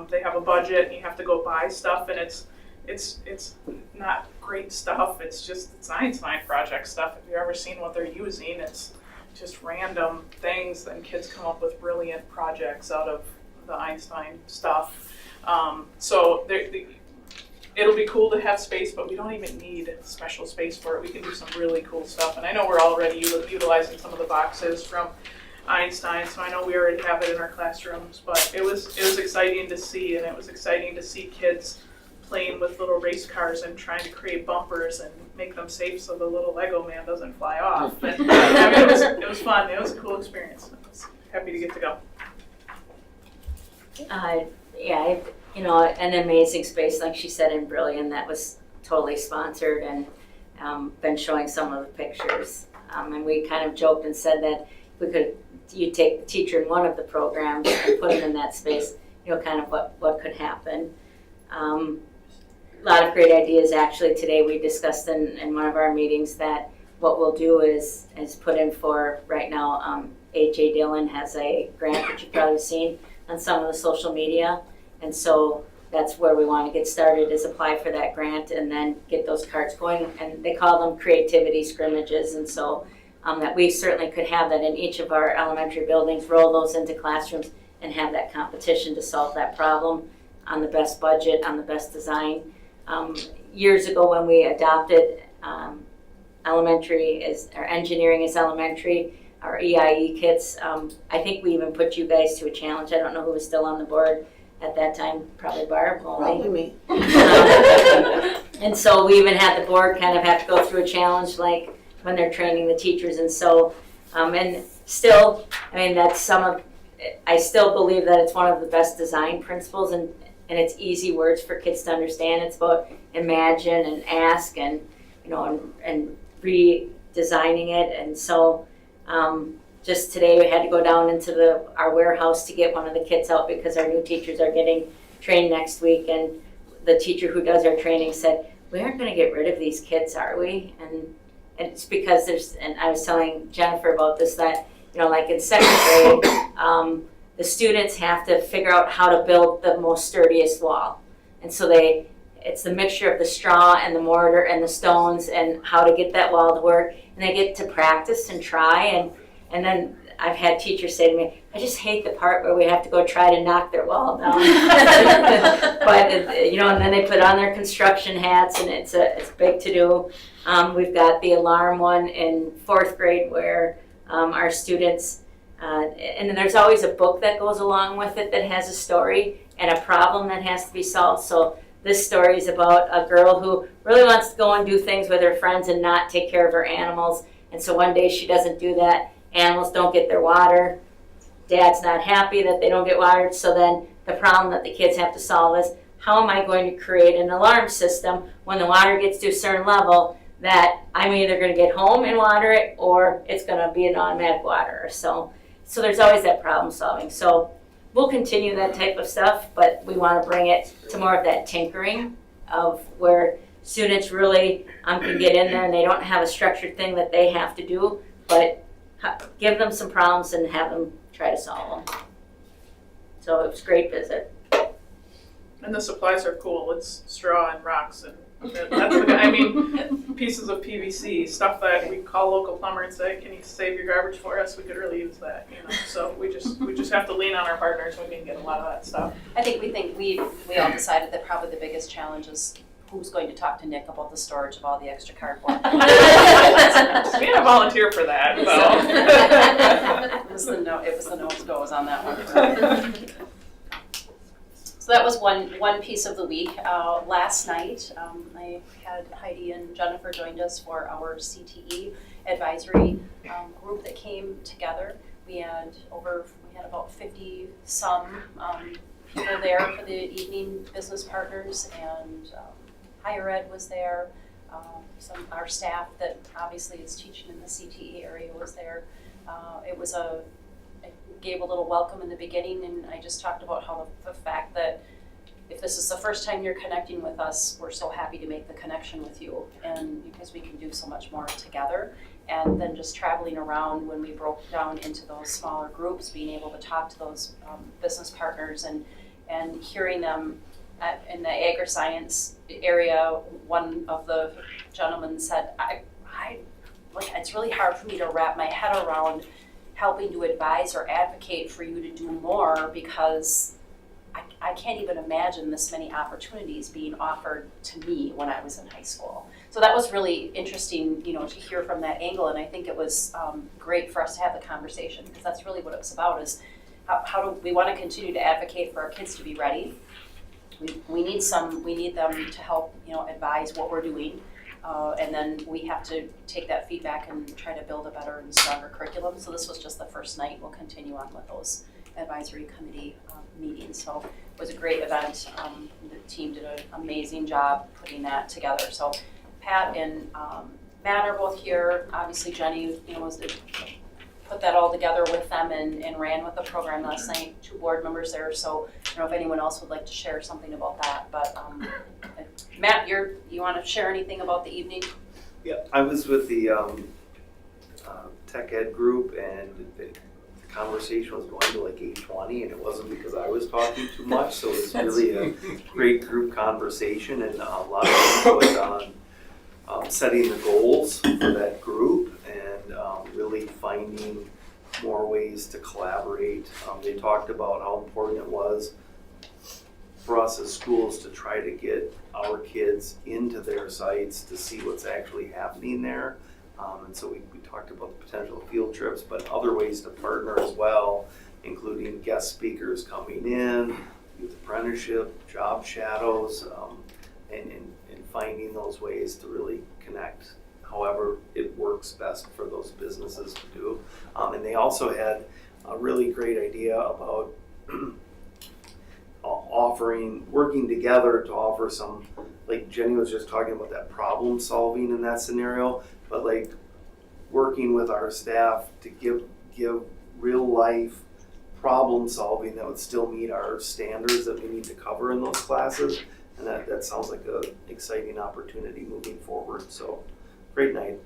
they have a budget and you have to go buy stuff, and it's not great stuff. It's Einstein project stuff. If you've ever seen what they're using, it's just random things, and kids come up with brilliant projects out of the Einstein stuff. So it'll be cool to have space, but we don't even need special space for it. We can do some really cool stuff. And I know we're already utilizing some of the boxes from Einstein, so I know we already have it in our classrooms, but it was exciting to see, and it was exciting to see kids playing with little race cars and trying to create bumpers and make them safe so the little Lego man doesn't fly off. But, I mean, it was fun. It was a cool experience. I was happy to get to go. An amazing space, like she said, in Brilliant, that was totally sponsored, and been showing some of the pictures. And we kind of joked and said that you take the teacher in one of the programs and put them in that space, kind of what could happen. A lot of great ideas. Actually, today we discussed in one of our meetings that what we'll do is put in for right now. H.A. Dillon has a grant that you've probably seen on some of the social media, and so that's where we want to get started, is apply for that grant and then get those carts going. And they call them creativity scrimmages, and so that we certainly could have that in each of our elementary buildings, roll those into classrooms, and have that competition to solve that problem on the best budget, on the best design. Years ago, when we adopted engineering as elementary, our EIE kits, I think we even put you guys to a challenge. I don't know who was still on the board at that time, probably Barb. Probably me. And so we even had the board kind of have to go through a challenge, like when they're training the teachers. And so, and still, I mean, I still believe that it's one of the best design principles, and it's easy words for kids to understand. It's about imagine and ask and redesigning it. And so just today we had to go down into our warehouse to get one of the kits out because our new teachers are getting trained next week. And the teacher who does our training said, "We aren't going to get rid of these kits, are we?" And it's because and I was telling Jennifer about this, that, like in second grade, the students have to figure out how to build the most sturdiest wall. And so it's the mixture of the straw and the mortar and the stones and how to get that wall to work. And they get to practice and try. And then I've had teachers say to me, "I just hate the part where we have to go try to knock their wall down." But, and then they put on their construction hats, and it's big to do. We've got the alarm one in fourth grade where our students, and then there's always a book that goes along with it that has a story and a problem that has to be solved. So this story is about a girl who really wants to go and do things with her friends and not take care of her animals. And so one day she doesn't do that. Animals don't get their water. Dad's not happy that they don't get watered. So then the problem that the kids have to solve is, how am I going to create an alarm system when the water gets to a certain level that I'm either going to get home and water it, or it's going to be an automatic water. So there's always that problem solving. So we'll continue that type of stuff, but we want to bring it to more of that tinkering of where students really can get in there and they don't have a structured thing that they have to do, but give them some problems and have them try to solve them. So it was a great visit. And the supplies are cool. It's straw and rocks and That's the, I mean, pieces of PVC, stuff that we call local plumber and say, can you save your garbage for us? We could really use that, you know, so we just have to lean on our partners, we can get a lot of that stuff. I think we all decided that probably the biggest challenge is who's going to talk to Nick about the storage of all the extra cardboard. We had a volunteer for that, so. It was the nose goes on that one. So that was one piece of the week. Last night, I had Heidi and Jennifer joined us for our CTE advisory group that came together. We had about 50 some people there for the evening business partners, and higher ed was there. Some our staff that obviously is teaching in the CTE area was there. I gave a little welcome in the beginning, and I just talked about how the fact that if this is the first time you're connecting with us, we're so happy to make the connection with you, and because we can do so much more together. And then just traveling around when we broke down into those smaller groups, being able to talk to those business partners and hearing them in the agri-science area. One of the gentlemen said, I like, it's really hard for me to wrap my head around helping to advise or advocate for you to do more, because I can't even imagine this many opportunities being offered to me when I was in high school. So that was really interesting, to hear from that angle, and I think it was great for us to have the conversation, because that's really what it was about, is how do we want to continue to advocate for our kids to be ready. We need them to help, advise what we're doing. And then we have to take that feedback and try to build a better and stronger curriculum. So this was just the first night. We'll continue on with those advisory committee meetings. So it was a great event. The team did an amazing job putting that together. So Pat and Matt are both here. Obviously Jenny, was to put that all together with them and ran with the program last night. 2 board members there. So I don't know if anyone else would like to share something about that, but Matt, you want to share anything about the evening? Yeah, I was with the tech ed group, and the conversation was going to like 8:20, and it wasn't because I was talking too much, so it was really a great group conversation, and a lot of input on setting the goals for that group, and really finding more ways to collaborate. They talked about how important it was for us as schools to try to get our kids into their sites to see what's actually happening there. And so we talked about the potential field trips, but other ways to partner as well, including guest speakers coming in, youth apprenticeship, job shadows, and finding those ways to really connect however it works best for those businesses to do. And they also had a really great idea about working together to offer some, like Jenny was just talking about, that problem solving in that scenario, but like working with our staff to give real life problem solving that would still meet our standards that we need to cover in those classes. And that sounds like an exciting opportunity moving forward. So great night.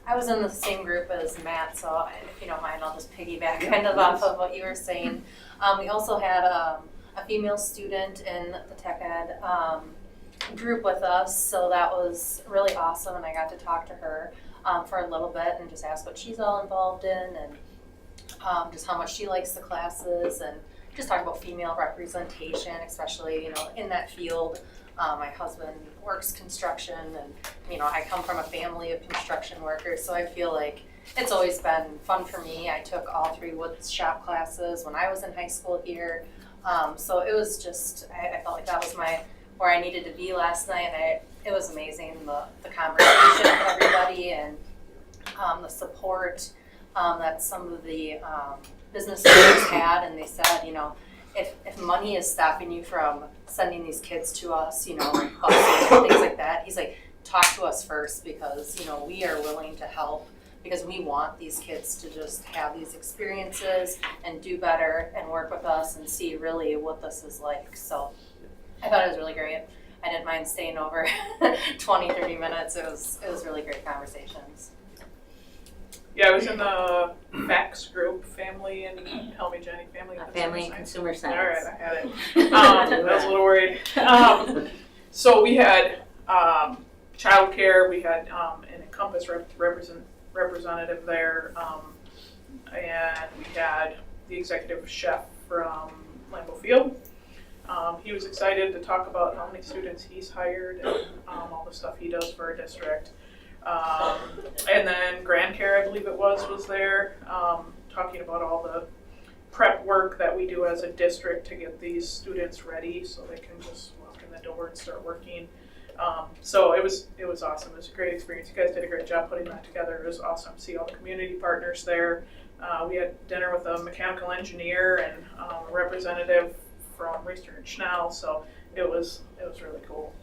I was in the same group as Matt, so if you don't mind, I'll just piggyback kind of off of what you were saying. We also had a female student in the tech ed group with us, so that was really awesome, and I got to talk to her for a little bit and just ask what she's all involved in, and just how much she likes the classes, and just talk about female representation, especially in that field. My husband works construction, and I come from a family of construction workers, so I feel like it's always been fun for me. I took all 3 wood shop classes when I was in high school here, so it was just, I felt like that was where I needed to be last night, and it was amazing, the conversation with everybody, and the support that some of the business owners had, and they said, if money is stopping you from sending these kids to us, like buses and things like that, he's like, talk to us first, because we are willing to help, because we want these kids to just have these experiences and do better and work with us and see really what this is like. So I thought it was really great. I didn't mind staying over 20, 30 minutes. It was really great conversations. Yeah, I was in the FACS group, Family and help me, Jenny, Family and Family and Consumer Science. All right, I had it. I was a little worried. So we had childcare, we had an Encompass representative there, and we had the executive chef from Lambeau Field. He was excited to talk about how many students he's hired and all the stuff he does for our district. And then Grand Care, I believe it was there, talking about all the prep work that we do as a district to get these students ready so they can just walk in the door and start working. So it was awesome. It was a great experience. You guys did a great job putting that together. It was awesome to see all the community partners there. We had dinner with a mechanical engineer and a representative from Reister and Schnell, so it was really cool.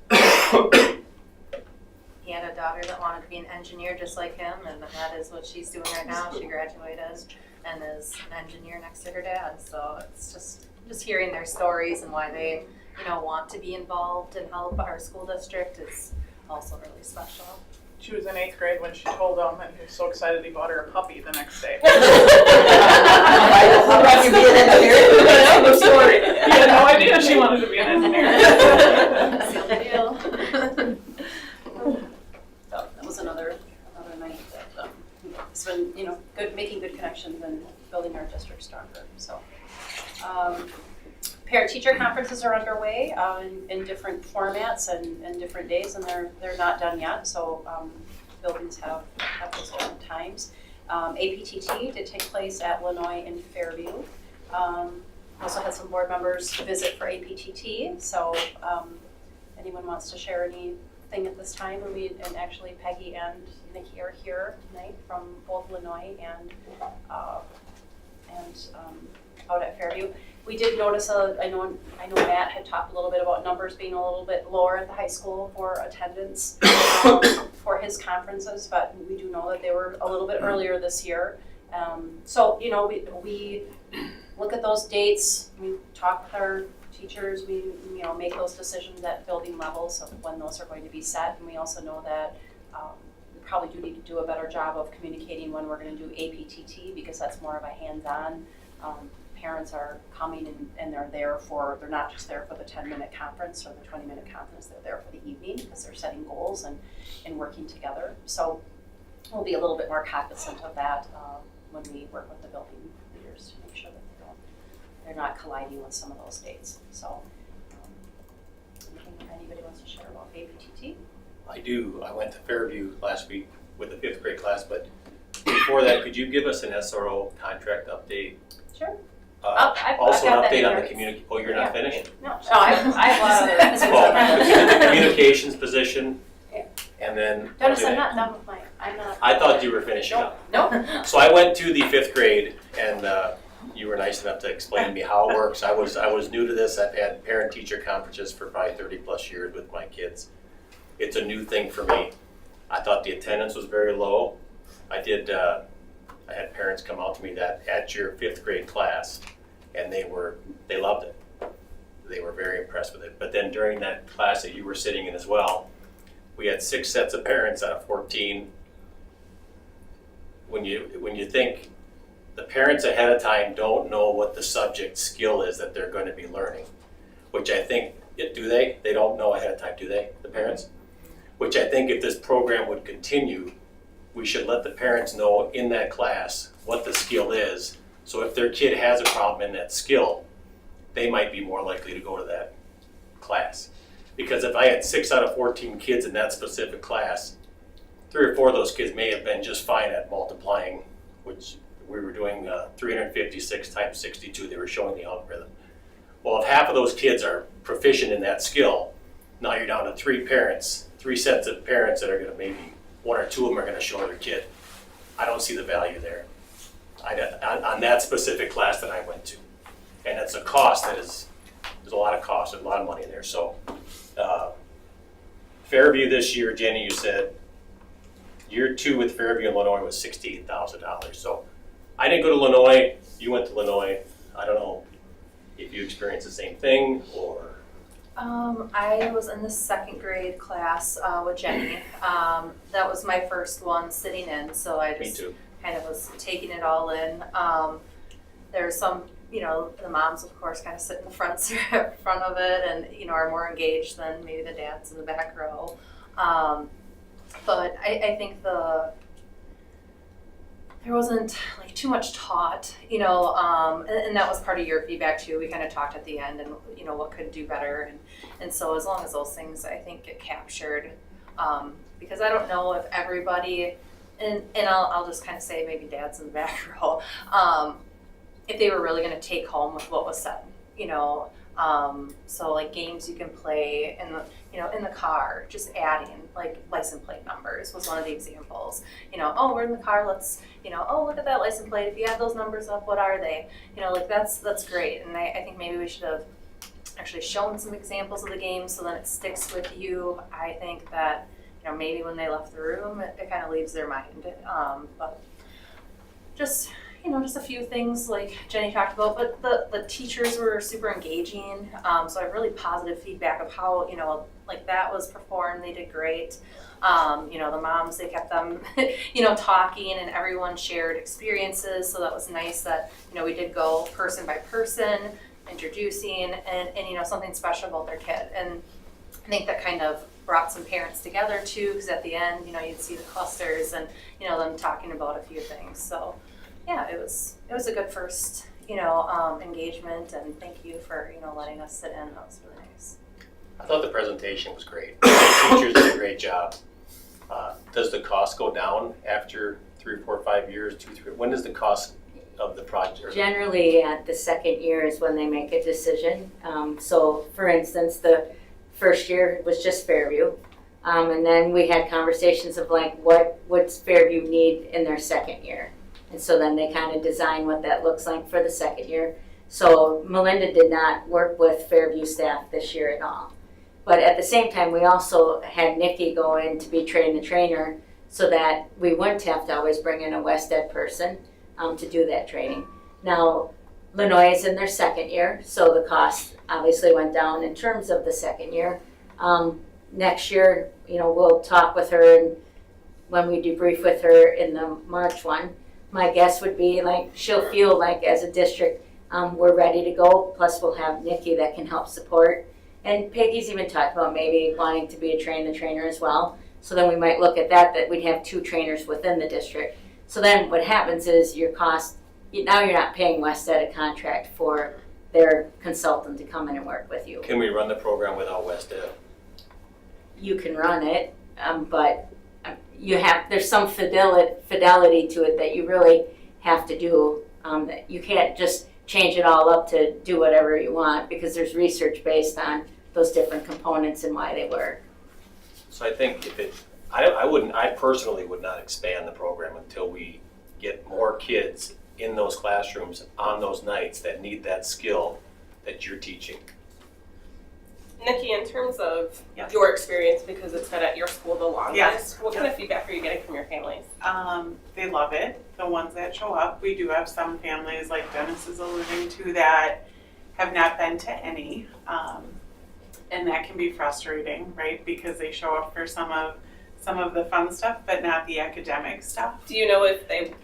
He had a daughter that wanted to be an engineer just like him, and that is what she's doing right now. She graduated and is an engineer next to her dad. So it's just hearing their stories and why they, want to be involved and help our school district is also really special. She was in 8th grade when she told him, and he was so excited he bought her a puppy the next day. You be an engineer? That's the story. He had no idea she wanted to be an engineer. Seal the deal. So that was another night that it's been, good, making good connections and building our district stronger. So, parent-teacher conferences are underway in different formats and different days, and they're not done yet. So buildings have those different times. APTT did take place at Lenoy in Fairview. Also had some board members visit for APTT. So anyone wants to share anything at this time? And actually Peggy and Nikki are here tonight from both Lenoy and out at Fairview. We did notice, I know Matt had talked a little bit about numbers being a little bit lower at the high school for attendance for his conferences, but we do know that they were a little bit earlier this year. So, we look at those dates, we talk with our teachers, we make those decisions at building levels of when those are going to be set, and we also know that we probably do need to do a better job of communicating when we're going to do APTT, because that's more of a hands-on. Parents are coming and they're not just there for the 10-minute conference or the 20-minute conference, they're there for the evening because they're setting goals and working together. So we'll be a little bit more cognizant of that when we work with the building leaders to make sure that they're not colliding with some of those dates. So anything anybody wants to share about APTT? I do. I went to Fairview last week with the 5th grade class, but before that, could you give us an SRO contract update? Sure. Also an update on the community. Oh, you're not finished? No, I have a lot of other positions. The communications position, and then. Notice I'm not done with mine. I thought you were finishing up. Nope. So I went to the 5th grade, and you were nice enough to explain to me how it works. I was new to this. I've had parent-teacher conferences for probably 30+ years with my kids. It's a new thing for me. I thought the attendance was very low. I had parents come out to me that at your 5th grade class, and they loved it. They were very impressed with it. But then during that class that you were sitting in as well, we had 6 sets of parents out of 14. When you think the parents ahead of time don't know what the subject skill is that they're going to be learning, which I think, do they? They don't know ahead of time, do they, the parents? Which I think if this program would continue, we should let the parents know in that class what the skill is. So if their kid has a problem in that skill, they might be more likely to go to that class. Because if I had 6 out of 14 kids in that specific class, 3 or 4 of those kids may have been just fine at multiplying, which we were doing 356 times 62, they were showing the algorithm. Well, if half of those kids are proficient in that skill, now you're down to 3 sets of parents that are gonna maybe 1 or 2 of them are gonna show their kid. I don't see the value there. On that specific class that I went to. And it's a cost there's a lot of cost, there's a lot of money there. So Fairview this year, Jenny, you said year 2 with Fairview and Lenoy was $68,000. So I didn't go to Lenoy, you went to Lenoy. I don't know if you experienced the same thing or. I was in the 2nd grade class with Jenny. That was my first one sitting in, so I just kind of was taking it all in. There's some the moms, of course, kind of sit in the front of it and, are more engaged than maybe the dads in the back row. But I think there wasn't like too much taught, and that was part of your feedback too. We kind of talked at the end and, what could do better. And so as long as those things, I think, get captured, because I don't know if everybody, and I'll just kind of say maybe dads in the back row, if they were really going to take home with what was said, so like games you can play in the, in the car, just adding like license plate numbers was one of the examples. Oh, we're in the car, let's, oh, look at that license plate. If you add those numbers up, what are they? Like that's great. And I think maybe we should have actually shown some examples of the game so that it sticks with you. I think that, maybe when they left the room, it kind of leaves their mind. But just, just a few things like Jenny talked about, but the teachers were super engaging. So I have really positive feedback of how, like that was performed. They did great. The moms, they kept them, talking, and everyone shared experiences. So that was nice that, we did go person by person, introducing and something special about their kid. And I think that kind of brought some parents together too, because at the end, you'd see the clusters and, them talking about a few things. So yeah, it was a good first, engagement, and thank you for, letting us sit in. That was really nice. I thought the presentation was great. The teachers did a great job. Does the cost go down after 3, 4, 5 years, 2, 3? When does the cost of the project? Generally, at the second year is when they make a decision. So, for instance, the first year was just Fairview. And then we had conversations of like, what's Fairview need in their second year? And so then they kind of design what that looks like for the second year. So Melinda did not work with Fairview staff this year at all. But at the same time, we also had Nikki go in to be train the trainer so that we wouldn't have to always bring in a West Ed person to do that training. Now, Lenoy is in their second year, so the cost obviously went down in terms of the second year. Next year, we'll talk with her, and when we debrief with her in the March one, my guess would be like she'll feel like as a district we're ready to go. Plus, we'll have Nikki that can help support, and Peggy's even talked about maybe wanting to be a train the trainer as well. So then we might look at that we'd have 2 trainers within the district. So then what happens is your cost. Now you're not paying West Ed a contract for their consultant to come in and work with you. Can we run the program without West Ed? You can run it, but there's some fidelity to it that you really have to do. That you can't just change it all up to do whatever you want, because there's research based on those different components and why they work. So I think I personally would not expand the program until we get more kids in those classrooms on those nights that need that skill that you're teaching. Nikki, in terms of your experience, because it's been at your school the longest, what kind of feedback are you getting from your families? They love it, the ones that show up. We do have some families, like Dennis is alluding to, that have not been to any. And that can be frustrating, right? Because they show up for some of the fun stuff, but not the academic stuff. Do you know if they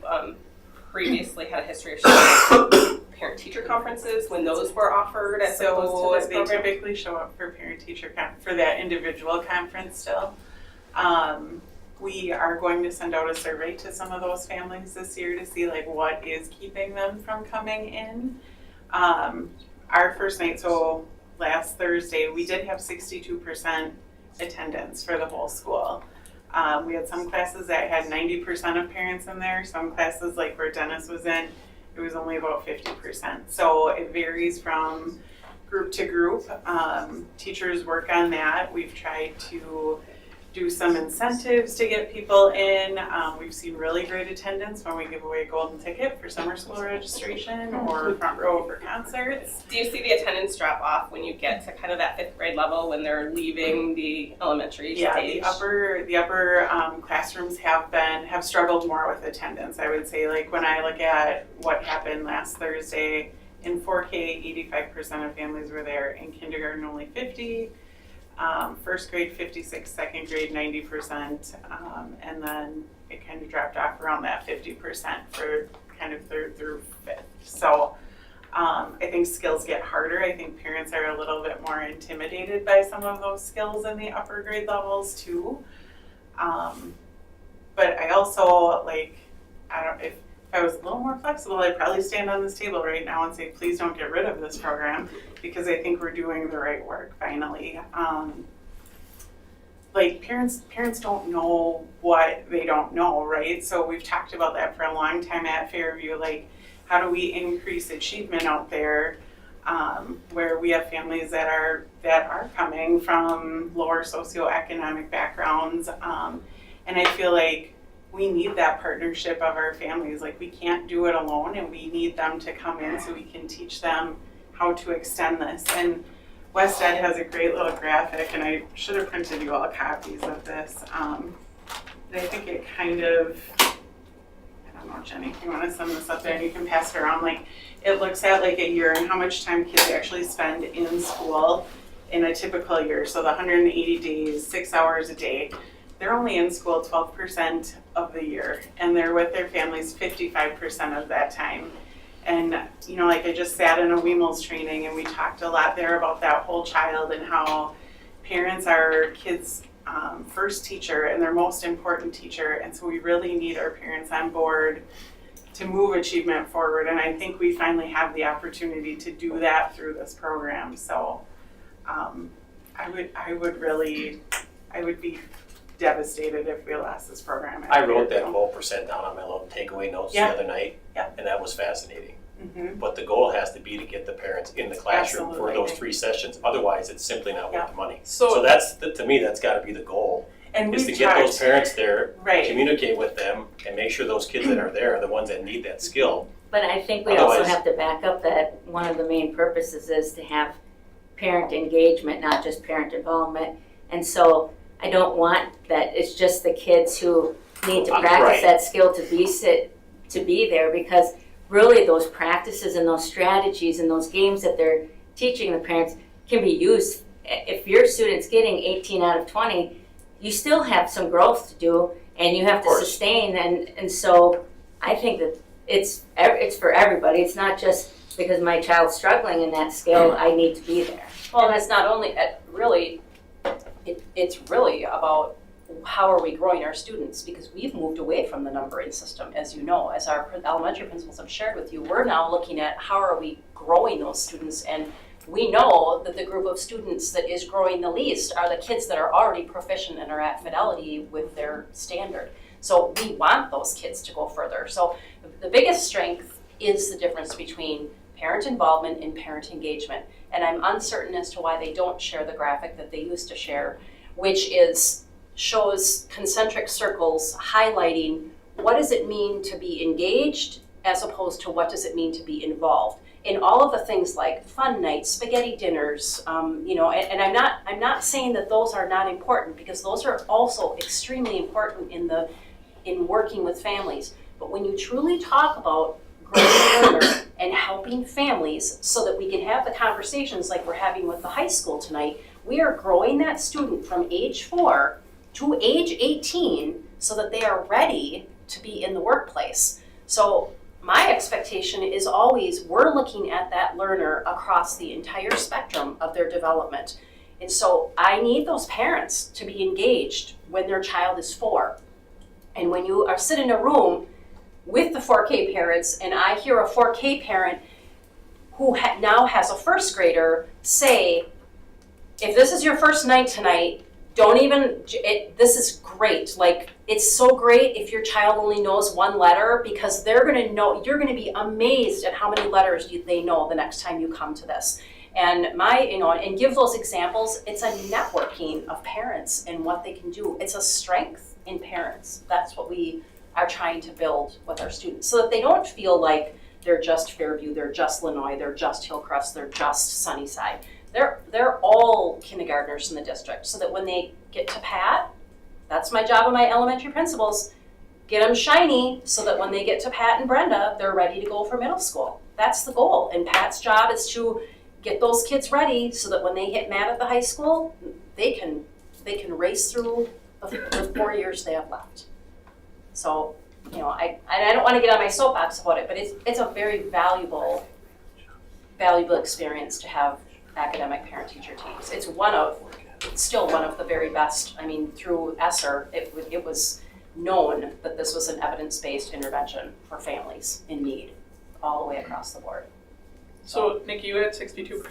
previously had a history of showing parent-teacher conferences when those were offered as opposed to this program? They typically show up for parent-teacher for that individual conference still. We are going to send out a survey to some of those families this year to see like what is keeping them from coming in. Our first night, so last Thursday, we did have 62% attendance for the whole school. We had some classes that had 90% of parents in there. Some classes, like where Dennis was in, it was only about 50%. So it varies from group to group. Teachers work on that. We've tried to do some incentives to get people in. We've seen really great attendance when we give away a golden ticket for summer school registration or front row for concerts. Do you see the attendance drop off when you get to kind of that 5th grade level when they're leaving the elementary stage? The upper classrooms have struggled more with attendance. I would say, like when I look at what happened last Thursday in 4K, 85% of families were there. In kindergarten, only 50%. First grade 56%, second grade 90%, and then it kind of dropped off around that 50% for kind of 3rd through 5th. So I think skills get harder. I think parents are a little bit more intimidated by some of those skills in the upper grade levels too. But I also if I was a little more flexible, I'd probably stand on this table right now and say, please don't get rid of this program, because I think we're doing the right work finally. Parents don't know what they don't know, right? So we've talked about that for a long time at Fairview, how do we increase achievement out there, where we have families that are coming from lower socioeconomic backgrounds, and I feel like we need that partnership of our families. We can't do it alone, and we need them to come in so we can teach them how to extend this. And West Ed has a great little graphic, and I should have printed you all copies of this. But I think it kind of, I don't know, Jenny, if you want to send this up there and you can pass it around. It looks at a year and how much time kids actually spend in school in a typical year. So the 180 days, 6 hours a day. They're only in school 12% of the year, and they're with their families 55% of that time. And, I just sat in a WEMLS training, and we talked a lot there about that whole child and how parents are kids' first teacher and their most important teacher. And so we really need our parents on board to move achievement forward. And I think we finally have the opportunity to do that through this program. So I would be devastated if we lost this program. I wrote that 12% down on my little takeaway notes the other night, and that was fascinating. Mm-hmm. But the goal has to be to get the parents in the classroom Absolutely. for those 3 sessions. Otherwise, it's simply not worth the money. So that's, to me, that's got to be the goal, and is to get those parents there, right. communicate with them, and make sure those kids that are there are the ones that need that skill. But I think we also Otherwise- have to back up that one of the main purposes is to have parent engagement, not just parent involvement. And so I don't want that it's just the kids who need to practice Right. that skill to be there, because really those practices and those strategies and those games that they're teaching the parents can be used. If your student's getting 18 out of 20, you still have some growth to do, and you have to sustain. And so I think that it's for everybody. It's not just because my child's struggling in that skill, I need to be there. Well, and it's not only, it's really about how are we growing our students, because we've moved away from the numbering system, as you know, as our elementary principals have shared with you. We're now looking at how are we growing those students, and we know that the group of students that is growing the least are the kids that are already proficient and are at fidelity with their standard. So we want those kids to go further. So the biggest strength is the difference between parent involvement and parent engagement. And I'm uncertain as to why they don't share the graphic that they used to share, which shows concentric circles highlighting what does it mean to be engaged as opposed to what does it mean to be involved in all of the things like fun nights, spaghetti dinners, and I'm not saying that those are not important, because those are also extremely important in working with families. But when you truly talk about growing a learner and helping families so that we can have the conversations like we're having with the high school tonight, we are growing that student from age 4 to age 18 so that they are ready to be in the workplace. So my expectation is always we're looking at that learner across the entire spectrum of their development. And so I need those parents to be engaged when their child is 4. And when you are sit in a room with the 4K parents, and I hear a 4K parent who now has a first grader say, if this is your first night tonight, this is great. It's so great if your child only knows 1 letter, because you're gonna be amazed at how many letters they know the next time you come to this. And and give those examples. It's a networking of parents and what they can do. It's a strength in parents. That's what we are trying to build with our students, so that they don't feel like they're just Fairview, they're just Lenoy, they're just Hillcrest, they're just Sunnyside. They're all kindergartners in the district, so that when they get to Pat, that's my job of my elementary principals, get them shiny so that when they get to Pat and Brenda, they're ready to go for middle school. That's the goal. And Pat's job is to get those kids ready so that when they hit Matt at the high school, they can race through the 4 years they have left. So, I don't want to get on my soapbox about it, but it's a very valuable valuable experience to have academic parent-teacher teams. It's still one of the very best. I mean, through ESSER, it was known that this was an evidence-based intervention for families in need, all the way across the board. So Nikki, you had 62%.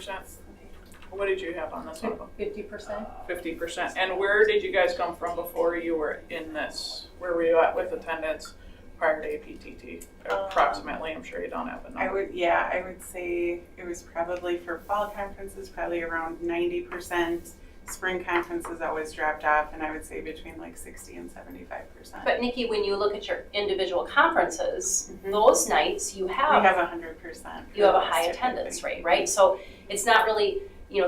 What did you have on this one? 50%. 50%. And where did you guys come from before you were in this? Where were you at with attendance prior to APTT? Approximately, I'm sure you don't have a number. I would say it was probably for fall conferences, probably around 90%. Spring conferences always dropped off, and I would say between like 60 and 75%. But Nikki, when you look at your individual conferences, those nights you have 100%. You have a high attendance rate, right? So it's not really,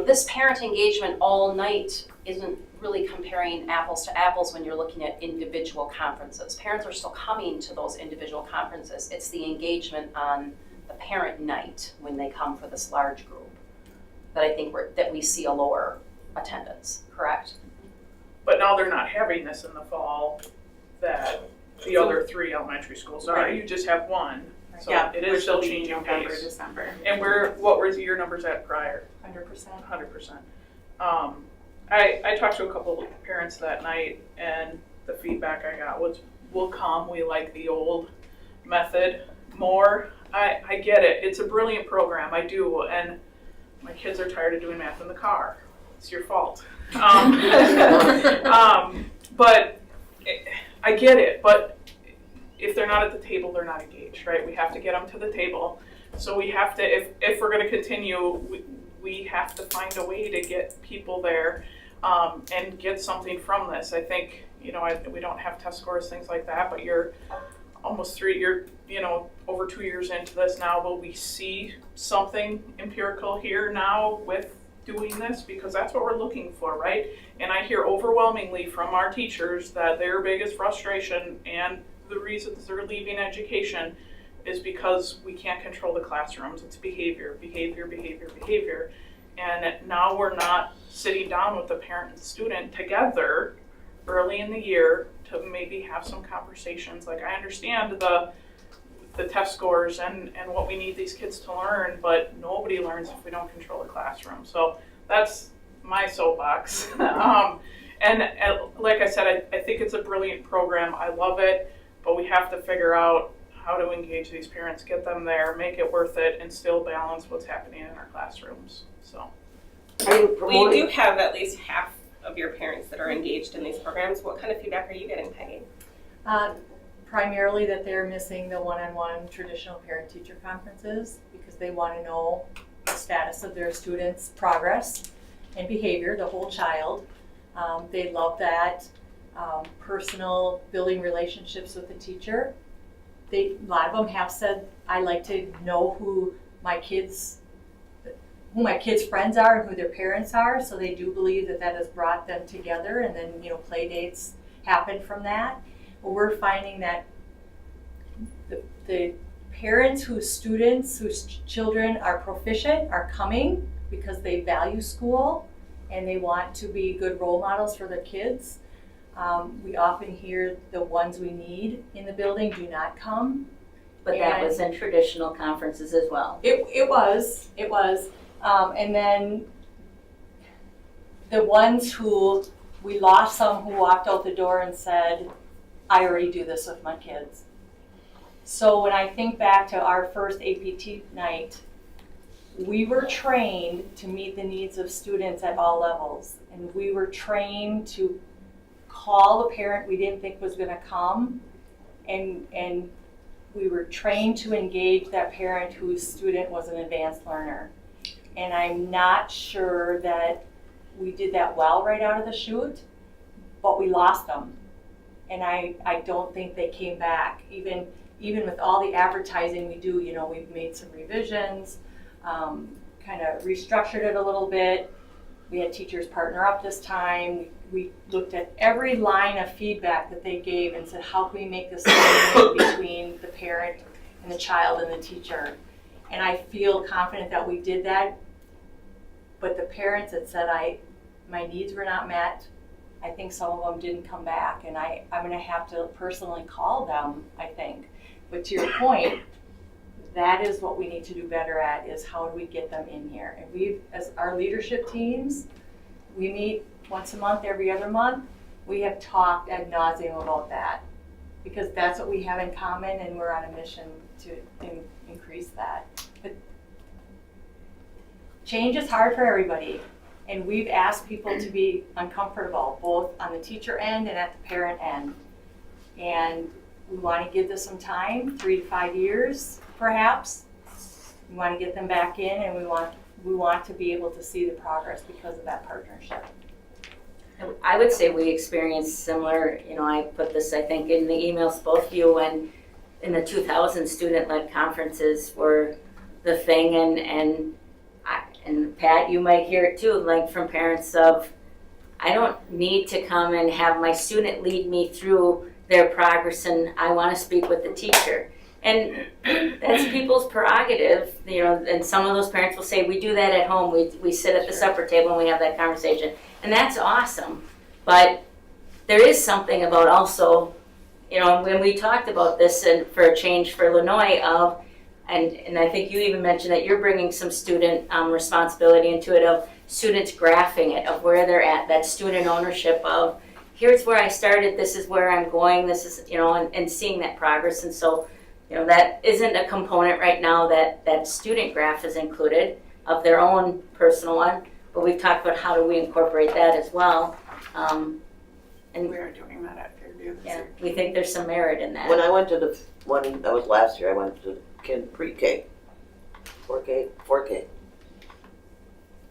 this parent engagement all night isn't really comparing apples to apples when you're looking at individual conferences. Parents are still coming to those individual conferences. It's the engagement on the parent night when they come for this large group that I think that we see a lower attendance, correct? But now they're not having this in the fall that the other 3 elementary schools are. Right. You just have one. So Yeah, it which is still will be changing November, pace. December. And what were your numbers at prior? 100%. 100%. I talked to a couple of parents that night, and the feedback I got was, we'll come, we like the old method more. I get it. It's a brilliant program. I do. And my kids are tired of doing math in the car. It's your fault. But I get it. But if they're not at the table, they're not engaged, right? We have to get them to the table. So we have to, if we're going to continue, we have to find a way to get people there and get something from this. I think, we don't have test scores, things like that, but you're almost over 2 years into this now. Will we see something empirical here now with doing this? Because that's what we're looking for, right? And I hear overwhelmingly from our teachers that their biggest frustration and the reasons they're leaving education is because we can't control the classrooms. It's behavior. And now we're not sitting down with the parent and student together early in the year to maybe have some conversations. Like, I understand the test scores and what we need these kids to learn, but nobody learns if we don't control the classroom. So that's my soapbox. And like I said, I think it's a brilliant program. I love it, but we have to figure out how to engage these parents, get them there, make it worth it, and still balance what's happening in our classrooms. So, We do have at least half of your parents that are engaged in these programs. What kind of feedback are you getting, Peggy? Primarily that they're missing the one-on-one traditional parent-teacher conferences because they want to know the status of their students' progress and behavior, the whole child. They love that personal building relationships with the teacher. A lot of them have said, I like to know who my kids' friends are and who their parents are, so they do believe that has brought them together, and then play dates happen from that. But we're finding that the parents whose children are proficient are coming because they value school and they want to be good role models for their kids. We often hear the ones we need in the building do not come. But that was in traditional conferences as well. It was. And then the ones who, we lost some who walked out the door and said, I already do this with my kids. So when I think back to our first APT night, we were trained to meet the needs of students at all levels. And we were trained to call the parent we didn't think was gonna come, and we were trained to engage that parent whose student was an advanced learner. And I'm not sure that we did that well right out of the chute, but we lost them. And I don't think they came back. Even with all the advertising we do, we've made some revisions, kind of restructured it a little bit. We had teachers partner up this time. We looked at every line of feedback that they gave and said, how can we make this link between the parent and the child and the teacher? And I feel confident that we did that. But the parents that said, my needs were not met, I think some of them didn't come back. And I'm going to have to personally call them, I think. But to your point, that is what we need to do better at, is how do we get them in here? And we, as our leadership teams, we meet once a month, every other month. We have talked ad nauseum about that, because that's what we have in common, and we're on a mission to increase that. But change is hard for everybody, and we've asked people to be uncomfortable, both on the teacher end and at the parent end. And we want to give this some time, 3 to 5 years, perhaps. We want to get them back in, and we want to be able to see the progress because of that partnership. I would say we experienced similar, I put this, I think, in the emails to both of you, when in the 2000 student-led conferences were the thing, and Pat, you might hear it too, like from parents of, I don't need to come and have my student lead me through their progress, and I want to speak with the teacher. And that's people's prerogative, and some of those parents will say, we do that at home. We sit at the supper table and we have that conversation. And that's awesome. But there is something about also, when we talked about this and for a change for Illinois and I think you even mentioned that you're bringing some student responsibility into it, of students graphing it, of where they're at, that student ownership of, here's where I started, this is where I'm going, this is, and seeing that progress. And so, that isn't a component right now that student graph is included of their own personal one, but we've talked about how do we incorporate that as well. And we are doing that at Fairview this year. We think there's some merit in that. When I went to the one that was last year, I went to pre-K, 4K.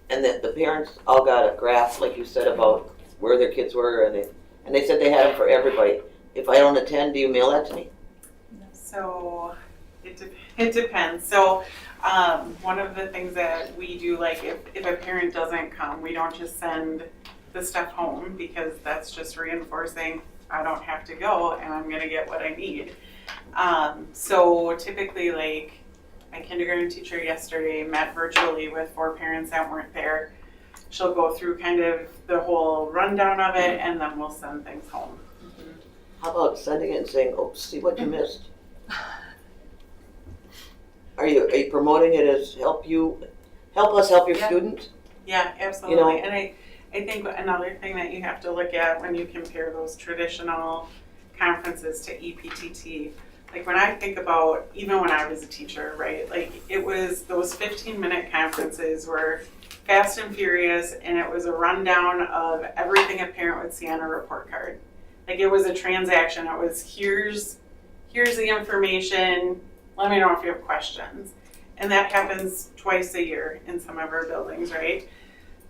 And the parents all got a graph, like you said, about where their kids were, and they said they had them for everybody. If I don't attend, do you mail that to me? So it depends. So one of the things that we do, like if a parent doesn't come, we don't just send the stuff home, because that's just reinforcing I don't have to go and I'm gonna get what I need. So typically, like my kindergarten teacher yesterday met virtually with 4 parents that weren't there. She'll go through kind of the whole rundown of it, and then we'll send things home. How about sending it and saying, oh, see what you missed? Are you promoting it as help us help your student? Yeah, absolutely. And I think another thing that you have to look at when you compare those traditional conferences to EPTT, like when I think about, even when I was a teacher, right, like it was those 15-minute conferences were fast and furious, and it was a rundown of everything a parent would see on a report card. Like it was a transaction. It was here's the information, let me know if you have questions. And that happens twice a year in some of our buildings, right?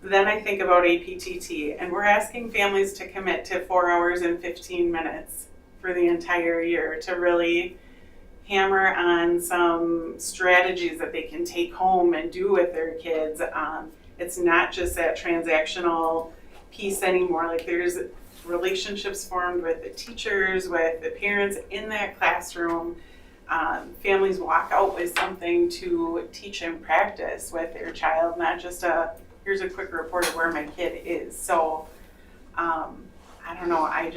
Then I think about APTT, and we're asking families to commit to 4 hours and 15 minutes for the entire year to really hammer on some strategies that they can take home and do with their kids. It's not just that transactional piece anymore. Like there's relationships formed with the teachers, with the parents in that classroom. Families walk out with something to teach and practice with their child, not just here's a quick report of where my kid is. So I don't know, I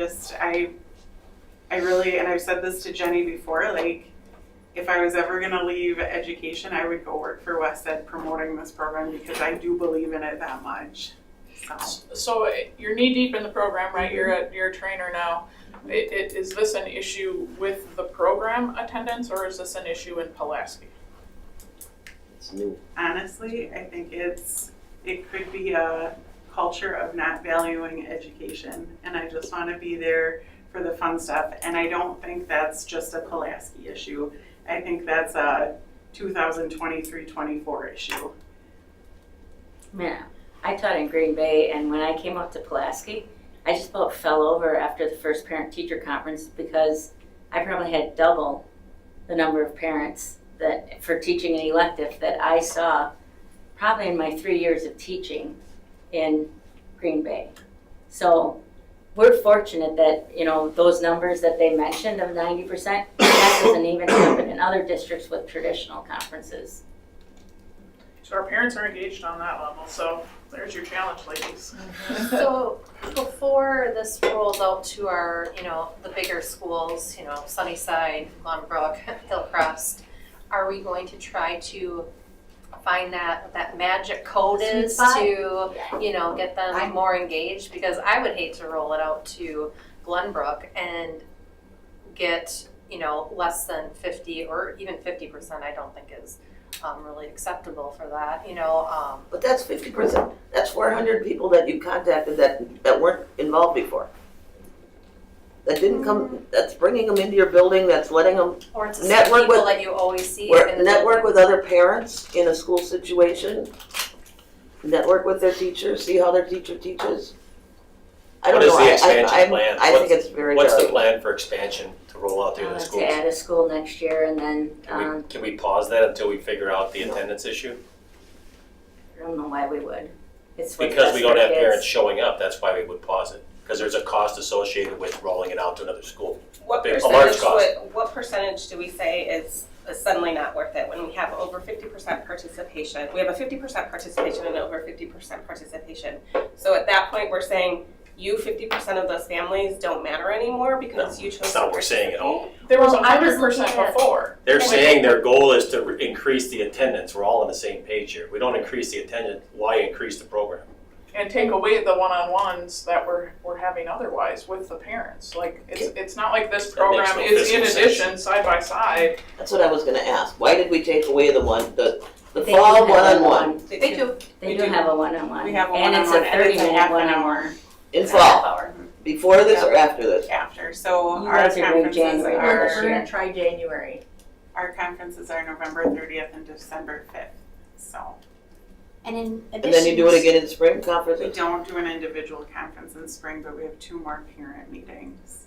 really, and I've said this to Jenny before, like if I was ever gonna leave education, I would go work for West Ed promoting this program, because I do believe in it that much. So you're knee deep in the program, right? You're a trainer now. Is this an issue with the program attendance, or is this an issue in Pulaski? It's new. Honestly, I think it could be a culture of not valuing education, and I just want to be there for the fun stuff. And I don't think that's just a Pulaski issue. I think that's a 2023-24 issue. Yeah, I taught in Green Bay, and when I came up to Pulaski, I just about fell over after the first parent-teacher conference, because I probably had double the number of parents that for teaching an elective that I saw probably in my 3 years of teaching in Green Bay. So we're fortunate that, those numbers that they mentioned of 90%, that doesn't even happen in other districts with traditional conferences. So our parents are engaged on that level, so there's your challenge, ladies. So before this rolls out to our, the bigger schools, Sunnyside, Glenbrook, Hillcrest, are we going to try to find that magic code Sweet is spot? to, get them more engaged? Because I would hate to roll it out to Glenbrook and get, less than 50 or even 50%, I don't think is really acceptable for that, But that's 50%. That's 400 people that you contacted that weren't involved before. That didn't come, that's bringing them into your building, that's letting them or it's the network same people with- that you always see in the network building. with other parents in a school situation, network with their teachers, see how their teacher teaches. I don't What is know, the expansion plan? I think it's very What's the valuable. plan for expansion to roll out to the schools? To add a school next year and then, Can we pause that until we figure out the attendance issue? I don't know why we would. It's what's Because best we don't for have kids. parents showing up, that's why we would pause it. Because there's a cost associated with rolling it out to another school. What A large percentage, cost. what percentage do we say is suddenly not worth it when we have over 50% participation? We have a 50% participation and over 50% participation. So at that point, we're saying you 50% of those families don't matter anymore because you chose That's to not what we're saying at all. There was Well, I was 100% looking at- before. They're saying their goal is to increase the attendance. We're all on the same page here. We don't increase the attendance, why increase the program? And take away the one-on-ones that we're having otherwise with the parents. Like, it's not like this That makes program no is in physical addition, side by side. That's what I was gonna ask. Why did we take away the They do fall have a one-on-one They do. They do have a one-on-one. We have a And it's one-on-one, a and it's a 30-minute half an one-on-one. hour. in It's a half fall? hour. Before this or after this? After, so You our guys are doing conferences January, We're Sure. are, gonna try January. Our conferences are November 30th and December 5th, so. And in And then you do it again in spring We conferences? don't do an individual conference in spring, but we have 2 more parent meetings.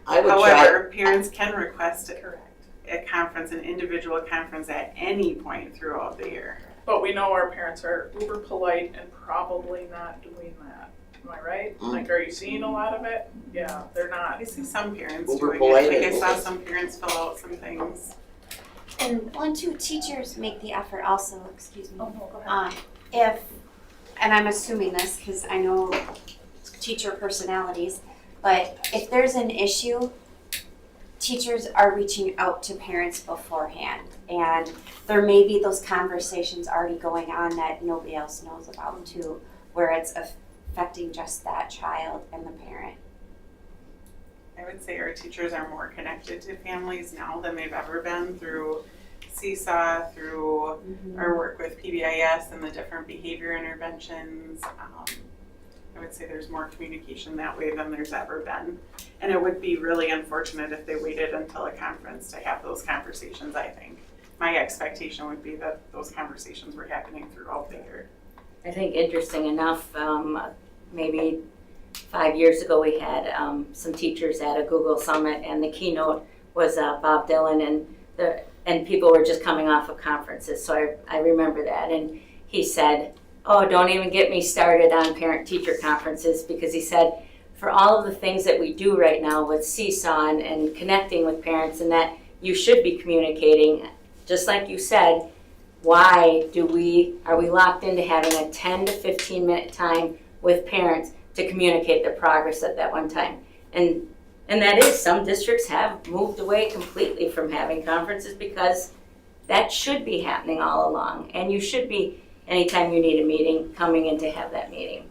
I would try, However, parents can request a conference, an individual conference at any point throughout the year. But we know our parents are uber polite and probably not doing that. Am I right? Mm. Like, are you seeing a lot of it? Yeah, they're not. I see some parents Uber doing polite it, like I and- saw some parents fill out some things. And one, two, teachers make the effort also, excuse me. Oh, no, go ahead. If, and I'm assuming this because I know teacher personalities, but if there's an issue, teachers are reaching out to parents beforehand. And there may be those conversations already going on that nobody else knows about too, where it's affecting just that child and the parent. I would say our teachers are more connected to families now than they've ever been through Seesaw, through our work with PBIS and the different behavior interventions. I would say there's more communication that way than there's ever been. And it would be really unfortunate if they waited until a conference to have those conversations, I think. My expectation would be that those conversations were happening throughout the year. I think interesting enough, maybe 5 years ago, we had some teachers at a Google Summit, and the keynote was Bob Dylan, and people were just coming off of conferences, so I remember that. And he said, oh, don't even get me started on parent-teacher conferences, because he said, for all of the things that we do right now with Seesaw and connecting with parents, and that you should be communicating, just like you said, why are we locked into having a 10 to 15 minute time with parents to communicate their progress at that one time? And that is, some districts have moved away completely from having conferences because that should be happening all along. And you should be, anytime you need a meeting, coming in to have that meeting.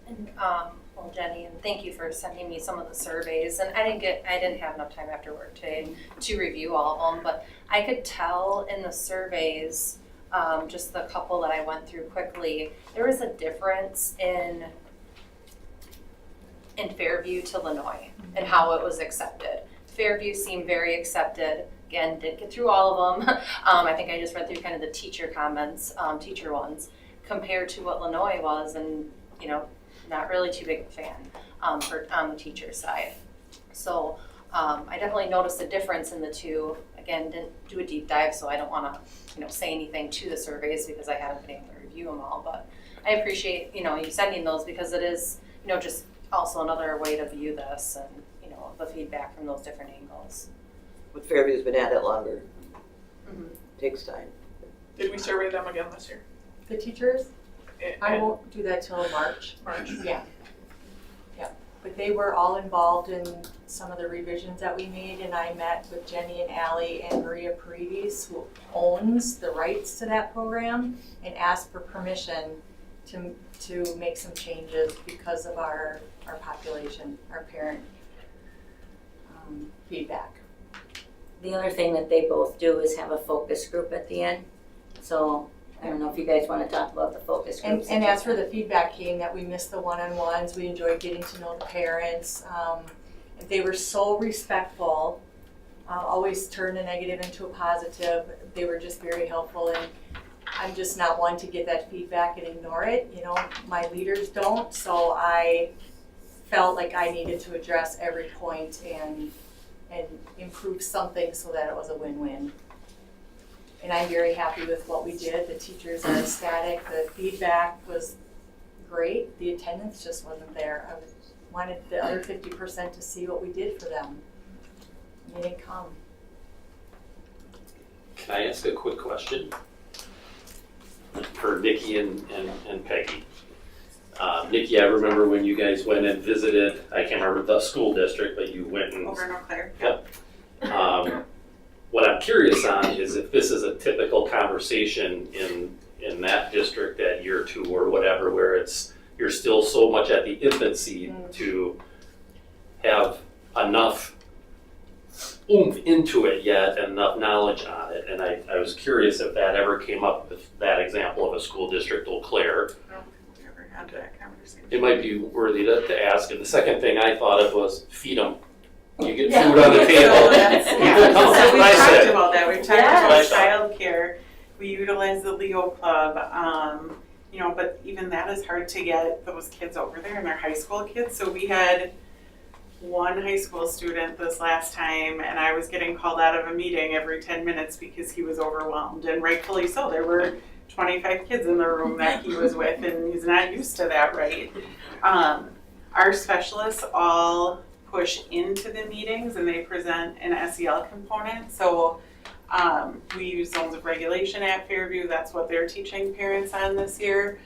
And, well, Jenny, and thank you for sending me some of the surveys. And I didn't have enough time after work today to review all of them, but I could tell in the surveys, just the couple that I went through quickly, there was a difference in Fairview to Lenoy and how it was accepted. Fairview seemed very accepted. Again, didn't get through all of them. I think I just read through kind of the teacher comments, teacher ones, compared to what Lenoy was, and not really too big a fan on the teacher side. So I definitely noticed a difference in the two. Again, didn't do a deep dive, so I don't want to say anything to the surveys because I haven't been able to review them all. But I appreciate you sending those, because it is just also another way to view this, and the feedback from those different angles. but Fairview's been at it longer. Mm-hmm. Takes time. Did we survey them again this year? The teachers, I And won't do that till March. March. Yeah. Yeah, but they were all involved in some of the revisions that we made, and I met with Jenny and Allie and Maria Paredes, who owns the rights to that program, and asked for permission to make some changes because of our population, our parent feedback. The other thing that they both do is have a focus group at the end. So I don't know if you guys want to talk about the focus groups. And that's where the feedback came, that we missed the one-on-ones. We enjoyed getting to know the parents. They were so respectful, always turned a negative into a positive. They were just very helpful, and I'm just not one to get that feedback and ignore it. You know, my leaders don't, so I felt like I needed to address every point and improve something so that it was a win-win. And I'm very happy with what we did. The teachers are ecstatic. The feedback was great. The attendance just wasn't there. I wanted the other 50% to see what we did for them. And they didn't come. Can I ask a quick question? For Nikki and Peggy. Nikki, I remember when you guys went and visited, I can't remember the school district, but you went and... Over in Eau Claire. Yep. What I'm curious on is if this is a typical conversation in that district at year 2 or whatever, where you're still so much at the infancy to have enough oomph into it yet and enough knowledge on it. And I was curious if that ever came up with that example of a school district, Eau Claire. I don't think we ever had that conversation. It might be worthy to ask. And the second thing I thought of was feed them. You get food on the table. So that's what we've I talked said. about that. We've talked Yes. about childcare. We utilize the Leo Club, you know, but even that is hard to get those kids over there, and they're high school kids. So we had one high school student this last time, and I was getting called out of a meeting every 10 minutes because he was overwhelmed, and rightfully so. There were 25 kids in the room that he was with, and he's not used to that, right? Our specialists all push into the meetings, and they present an SEL component. So we use zones of regulation at Fairview. That's what they're teaching parents on this year.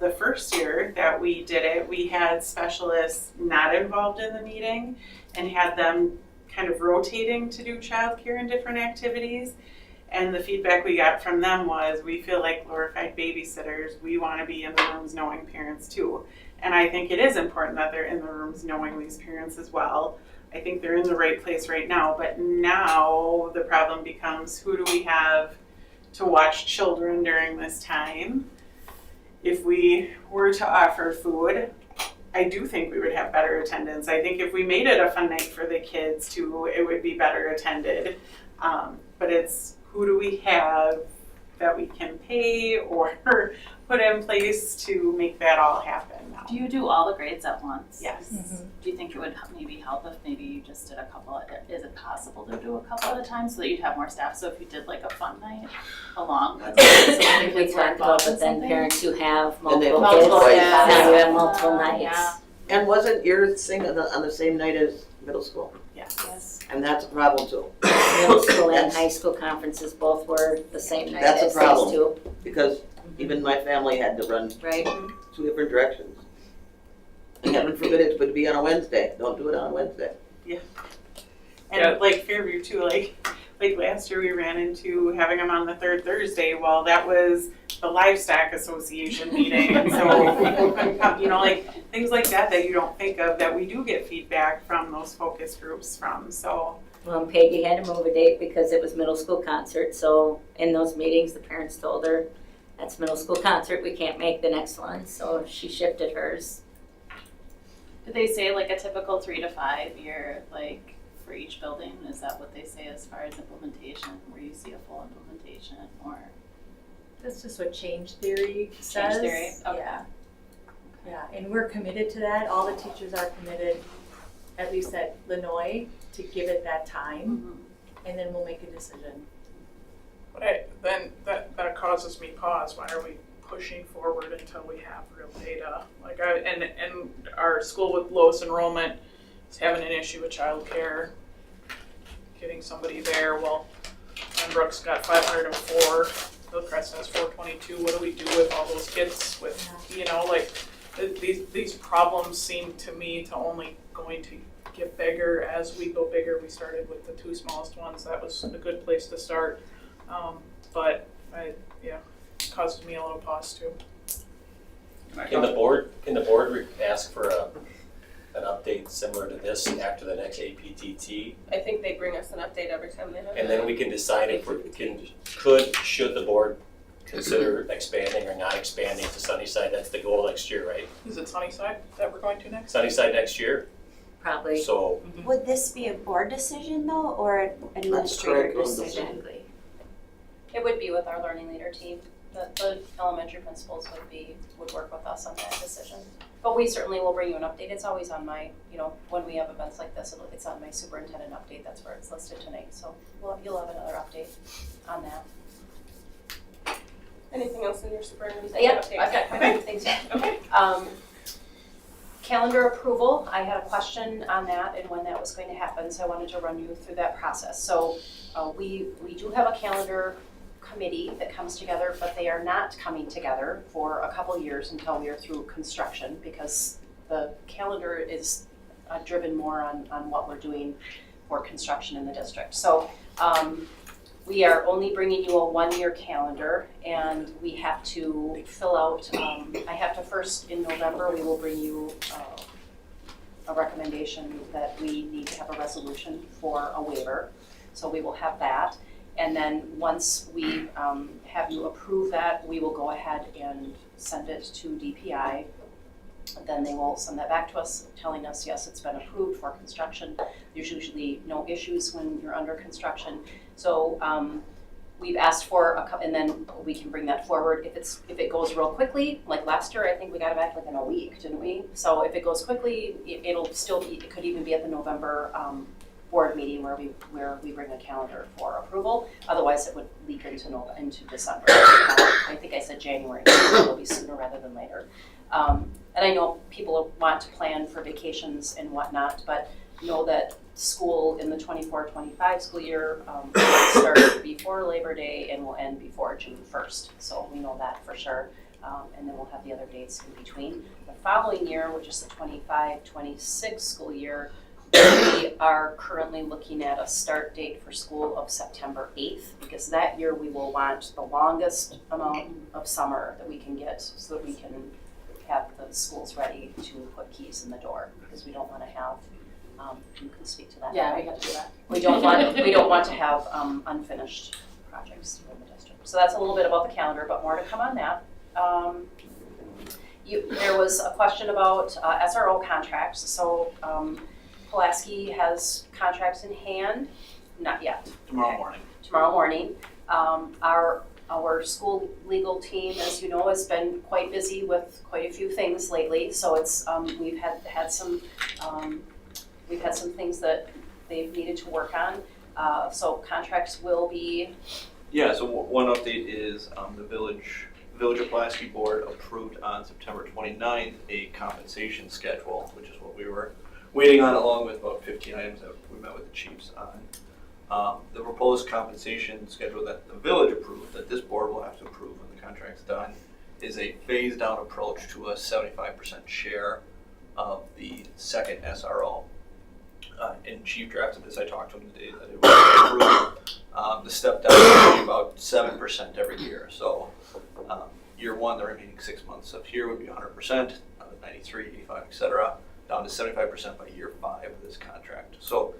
The first year that we did it, we had specialists not involved in the meeting and had them kind of rotating to do childcare and different activities. And the feedback we got from them was, we feel like glorified babysitters. We want to be in the rooms knowing parents too. And I think it is important that they're in the rooms knowing these parents as well. I think they're in the right place right now, but now the problem becomes, who do we have to watch children during this time? If we were to offer food, I do think we would have better attendance. I think if we made it a fun night for the kids too, it would be better attended. But it's, who do we have that we can pay or put in place to make that all happen now? Do you do all the grades at once? Yes. Do you think it would maybe help if maybe you just did a couple, is it possible to do a couple at a time so that you'd have more staff? So if you did like a fun night along with it, so maybe We kids were talked about, involved in but then something? parents who have And they multiple kids, multiple, yeah. now you have multiple nights. Yeah. And wasn't yours thing on the same night as middle school? Yes. And that's a problem too. Middle school and That's- high school conferences both were the same night That's a as these problem. two, Because even my family had to run right? 2 different directions. And heaven forbid it would be on a Wednesday. Don't do it on a Wednesday. And like Fairview too, like last year we ran into having them on the third Thursday. Well, that was the Livestock Association meeting, and so people couldn't come, you know, like things like that that you don't think of, that we do get feedback from those focus groups from, so. Well, Peggy had to move a date because it was middle school concert, so in those meetings, the parents told her, that's middle school concert, we can't make the next one, so she shifted hers. Did they say like a typical 3 to 5 year, like for each building? Is that what they say as far as implementation, where you see a full implementation, or? That's just what change theory says. Change theory, okay. Yeah. Yeah, and we're committed to that. All the teachers are committed, at least at Lenoy, to give it that time, and then we'll make a decision. But then that causes me pause. Why are we pushing forward until we have real data? Like and our school with lowest enrollment is having an issue with childcare, getting somebody there. Well, Pembroke's got 504. Hillcrest has 422. What do we do with all those kids with, you know, like these problems seem to me to only going to get bigger as we go bigger. We started with the 2 smallest ones. That was a good place to start. But it caused me a little pause too. Can the board ask for an update similar to this after the next APTT? I think they bring us an update every time they have. And then we can decide if should the board consider expanding or not expanding to Sunnyside? That's the goal next year, right? Is it Sunnyside that we're going to next? Sunnyside next year? Probably. So, Would this be a board decision though, or an administrator decision? It would be with our learning leader team. The elementary principals would work with us on that decision. But we certainly will bring you an update. It's always on my, when we have events like this, it's on my superintendent update. That's where it's listed tonight. So you'll have another update on that. Anything else in your superintendent Yeah, update? I've got a couple of things. Okay. Calendar approval, I had a question on that and when that was going to happen, so I wanted to run you through that process. So we do have a calendar committee that comes together, but they are not coming together for a couple years until we are through construction, because the calendar is driven more on what we're doing for construction in the district. So we are only bringing you a 1-year calendar, and we have to fill out, I have to first, in November, we will bring you a recommendation that we need to have a resolution for a waiver. So we will have that. And then once we have you approve that, we will go ahead and send it to DPI. Then they will send that back to us, telling us, yes, it's been approved for construction. There's usually no issues when you're under construction. So we've asked for and then we can bring that forward. If it goes real quickly, like last year, I think we got it back like in a week, didn't we? So if it goes quickly, it could even be at the November board meeting where we bring a calendar for approval. Otherwise, it would leak into December. I think I said January, so it'll be sooner rather than later. And I know people want to plan for vacations and whatnot, but know that school in the 24-25 school year will start before Labor Day and will end before June 1st. So we know that for sure. And then we'll have the other dates in between. The following year, which is the 25-26 school year, we are currently looking at a start date for school of September 8th, because that year we will want the longest amount of summer that we can get so that we can have the schools ready to put keys in the door, because we don't want to have, you can speak to that. Yeah, we have to do that. We don't want to have unfinished projects in the district. So that's a little bit about the calendar, but more to come on that. There was a question about SRO contracts. So Pulaski has contracts in hand, not yet. Tomorrow morning. Tomorrow morning. Our school legal team, as you know, has been quite busy with quite a few things lately. So it's we've had some things that they've needed to work on. So contracts will be. Yeah. So one update is the Village of Pulaski Board approved on September 29th a compensation schedule, which is what we were waiting on, along with about 15 items that we met with the chiefs on. The proposed compensation schedule that the village approved, that this board will have to approve when the contract's done, is a phased down approach to a 75% share of the second SRO. And Chief drafted this, I talked to him today, that it was approved. The step down will be about 7% every year. So year one, the remaining 6 months of here would be 100%, 93, 85, etc., down to 75% by year 5 of this contract. So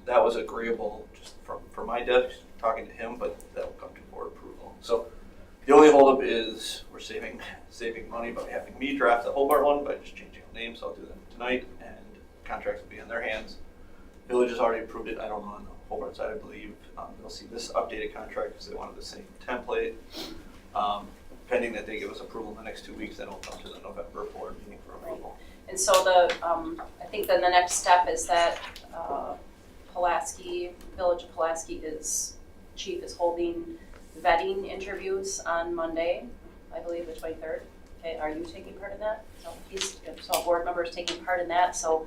that was agreeable just from my desk, talking to him, but that will come to board approval. So the only holdup is we're saving money by having me draft the Hobart one by just changing the names. So I'll do them tonight, and contracts will be in their hands. Village has already approved it. I don't know on the Hobart side, I believe. They'll see this updated contract because they wanted the same template. Pending that they give us approval in the next 2 weeks, then it'll come to the November board meeting for approval. And so I think then the next step is that Village of Pulaski Chief is holding vetting interviews on Monday, I believe the 23rd. Okay, are you taking part in that? So a board member is taking part in that. So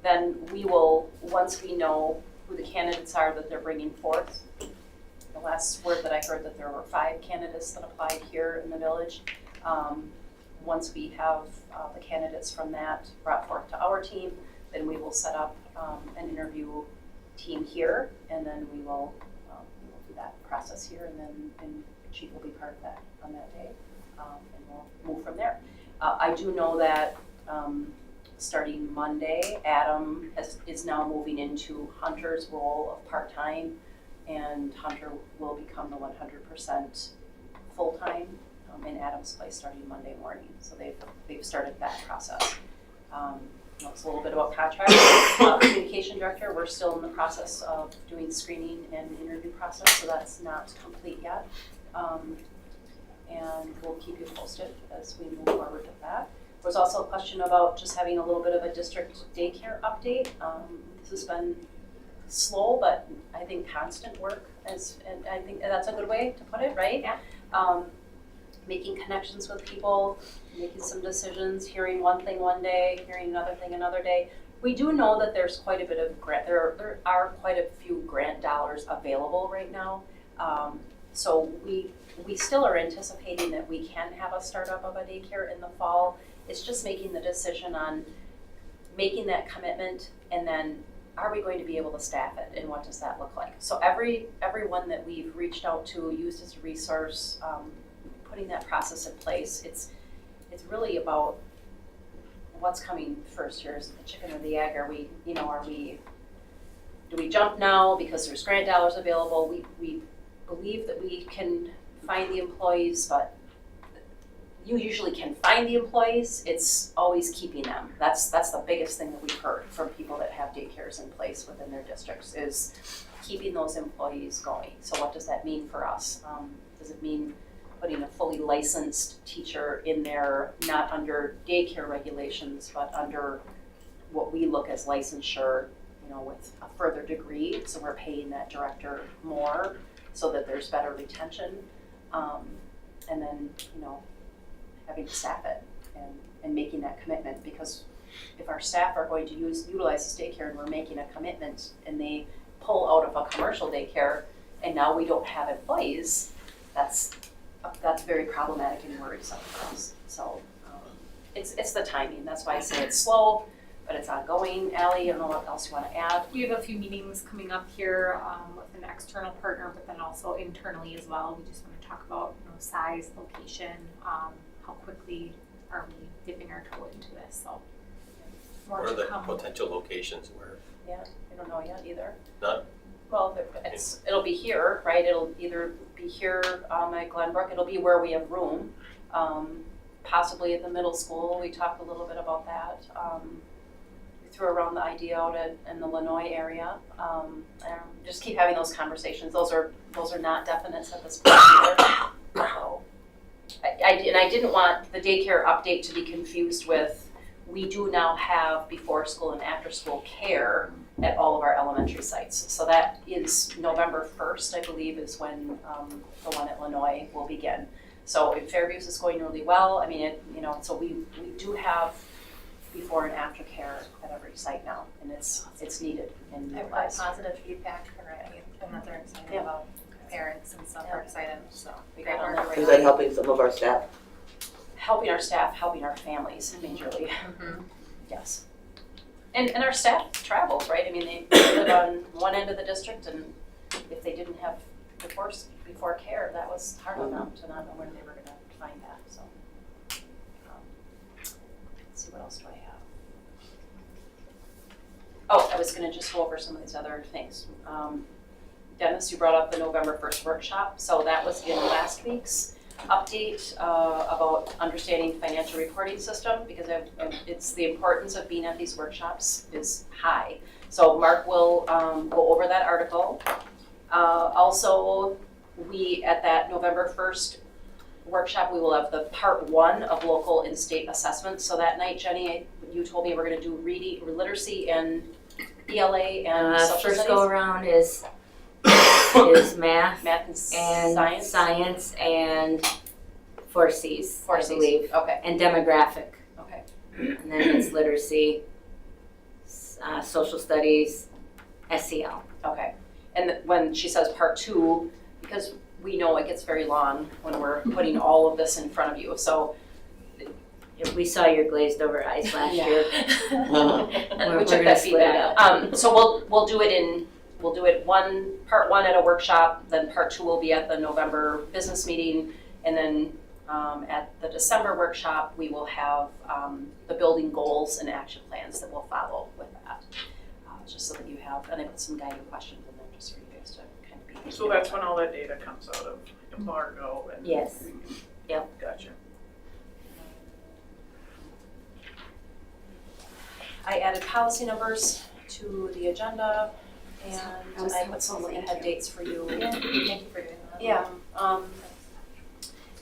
then we will, once we know who the candidates are that they're bringing forth. The last word that I heard that there were 5 candidates that applied here in the village. Once we have the candidates from that brought forth to our team, then we will set up an interview team here, and then we will do that process here, and Chief will be part of that on that day, and we'll move from there. I do know that starting Monday, Adam is now moving into Hunter's role of part-time, and Hunter will become the 100% full-time in Adam's place starting Monday morning. So they've started that process. That's a little bit about contract. Communication director, we're still in the process of doing screening and interview process, so that's not complete yet. And we'll keep you posted as we move forward with that. There was also a question about just having a little bit of a district daycare update. This has been slow, but I think constant work, and I think that's a good way to put it, right? Yeah. Making connections with people, making some decisions, hearing one thing one day, hearing another thing another day. We do know that there's quite a bit of grant, there are quite a few grant dollars available right now. So we still are anticipating that we can have a startup of a daycare in the fall. It's just making the decision on making that commitment, and then are we going to be able to staff it, and what does that look like? So everyone that we've reached out to, used as a resource, putting that process in place, it's really about what's coming first here. Is it the chicken or the egg? Do we jump now because there's grant dollars available? We believe that we can find the employees, but you usually can find the employees. It's always keeping them. That's the biggest thing that we've heard from people that have daycares in place within their districts, is keeping those employees going. So what does that mean for us? Does it mean putting a fully licensed teacher in there, not under daycare regulations, but under what we look as licensure, with a further degree, so we're paying that director more so that there's better retention, and then, having to staff it and making that commitment, because if our staff are going to utilize this daycare and we're making a commitment and they pull out of a commercial daycare and now we don't have employees, that's very problematic and worrisome for us. So it's the timing. That's why I say it's slow, but it's ongoing. Allie, I don't know what else you want to add. We have a few meetings coming up here with an external partner, but then also internally as well. We just want to talk about size, location, how quickly are we dipping our toe into this. So more What are to the come. potential locations where? Yeah, I don't know yet either. None? Well, it'll be here, right? It'll either be here at Glenbrook. It'll be where we have room. Possibly at the middle school. We talked a little bit about that. We threw around the idea out in the Lanois area. And just keep having those conversations. Those are not definites at this point either. So, I didn't want the daycare update to be confused with, we do now have before school and after school care at all of our elementary sites. So that is November 1st, I believe, is when the one at Lanois will begin. So if Fairview's is going really well, so we do have before and after care at every site now, and it's needed. And I've got positive feedback already, and that they're excited about. Parents and stuff are excited, so we got on that. Is that helping some of our staff? Helping our staff, helping our families majorly. Mm-hmm. Yes. And our staff travels, right? I mean, they live on one end of the district, and if they didn't have before care, that was hard on them to not know where they were going to find that. So, let's see, what else do I have? Oh, I was going to just go over some of these other things. Dennis, you brought up the November 1st workshop. So that was in last week's update about understanding financial reporting system, because it's the importance of being at these workshops is high. So Mark will go over that article. Also, we at that November 1st workshop, we will have the part 1 of local and state assessments. So that night, Jenny, you told me we're going to do reading, literacy, and ELA and social first studies. go around is math and science and 4Cs, I believe. Okay. And demographic. Okay. And then it's literacy, social studies, SEL. Okay. And when she says part 2, because we know it gets very long when we're putting all of this in front of you. So We saw your glazed over eyes last year. And we took that feedback. So we'll do it part one at a workshop, then part two will be at the November business meeting, and then at the December workshop, we will have the building goals and action plans that will follow with that. Just so that you have, and I put some guiding questions in there just for you guys to kind of be. So that's when all that data comes out of embargo and. Yes. Yep. Gotcha. I added policy numbers to the agenda, and I put some head dates for you. Thank you for doing that. Yeah,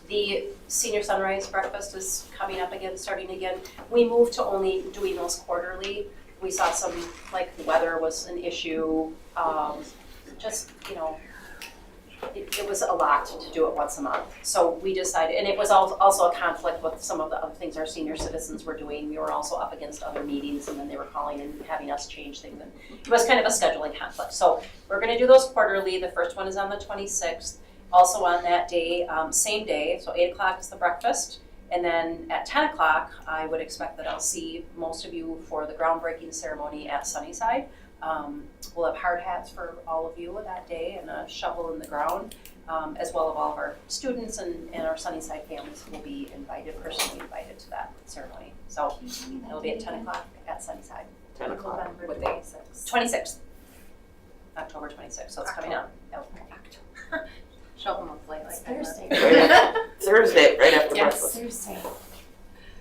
the senior sunrise breakfast is coming up again, starting again. We moved to only doing those quarterly. We saw some, like, weather was an issue, just, it was a lot to do it once a month. So we decided, and it was also a conflict with some of the other things our senior citizens were doing. We were also up against other meetings, and then they were calling and having us change things. And it was kind of a scheduling conflict. So we're gonna do those quarterly. The first one is on the 26th. Also on that day, same day, so 8 o'clock is the breakfast. And then at 10 o'clock, I would expect that I'll see most of you for the groundbreaking ceremony at Sunnyside. We'll have hard hats for all of you that day and a shovel in the ground, as well as all of our students and our Sunnyside families will be personally invited to that ceremony. So it'll be at 10 o'clock at Sunnyside. 10 o'clock. November With 26th. October 26th, so it's coming up. Show up a month late like Thursday. Thursday, right after Yes. breakfast. Thursday.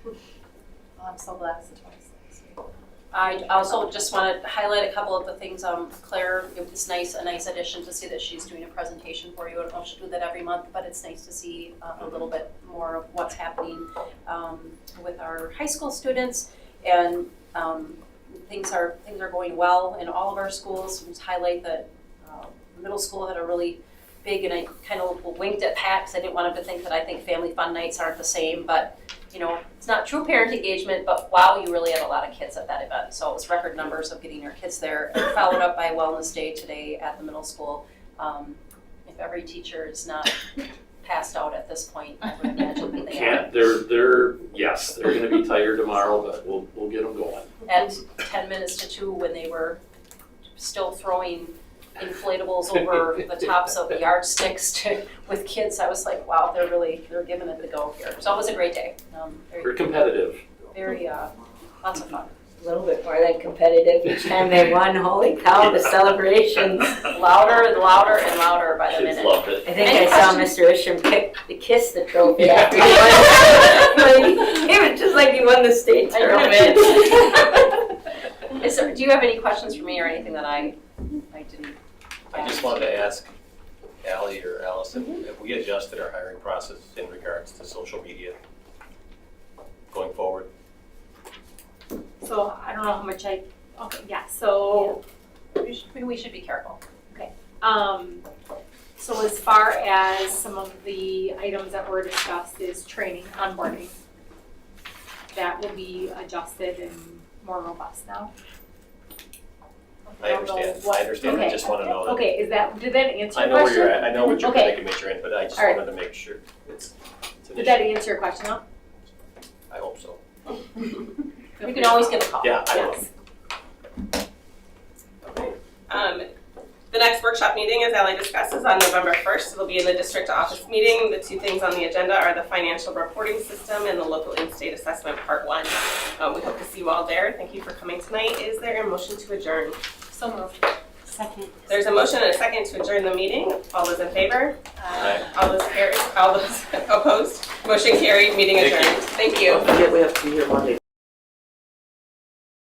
Oh, I'm so glad it's the 26th. I also just want to highlight a couple of the things. Claire, it was a nice addition to see that she's doing a presentation for you. I don't know if she'll do that every month, but it's nice to see a little bit more of what's happening with our high school students. And things are going well in all of our schools. Just highlight that middle school had a really big, and I kind of winked at Pat because I didn't want him to think that I think family fun nights aren't the same, but it's not true parent engagement, but wow, you really had a lot of kids at that event. So it was record numbers of getting our kids there, and followed up by Wellness Day today at the middle school. If every teacher is not passed out at this point, I would imagine that they are. They're gonna be tired tomorrow, but we'll get them going. At 10 minutes to 2, when they were still throwing inflatables over the tops of the yardsticks with kids, I was like, wow, they're giving it the go here. So it was a great day. We're competitive. Very, lots of fun. A little bit more than competitive each time they won. Holy cow, the celebrations. Louder and louder and louder by the Kids minute. loved it. I think I saw Mr. Isham kiss the trophy after he won. It was just like he won the state tournament. Do you have any questions for me or anything that I didn't? I just wanted to ask Allie or Allison, have we adjusted our hiring process in regards to social media going forward? So I don't know how much so We should be careful. so as far as some of the items that were discussed is training, onboarding. That will be adjusted and more robust now. I understand, I just want to know that. Okay, did that answer I your know where question? you're at, I know what you're Okay. making you're in, but I just All right. wanted to make sure it's an Did that issue. answer your question though? I hope so. You can always give a call. Yeah, I will. Yes. The next workshop meeting, as Ally discussed, is on November 1st. It'll be in the district office meeting. The two things on the agenda are the financial reporting system and the local in-state assessment part 1. We hope to see you all there. Thank you for coming tonight. Is there a motion to adjourn? So moved. Second. There's a motion and a second to adjourn the meeting. All those in favor? Aye. All those carried? All those opposed? Motion carried, meeting Thank you. adjourned. Thank you. Don't forget we have to be here Monday.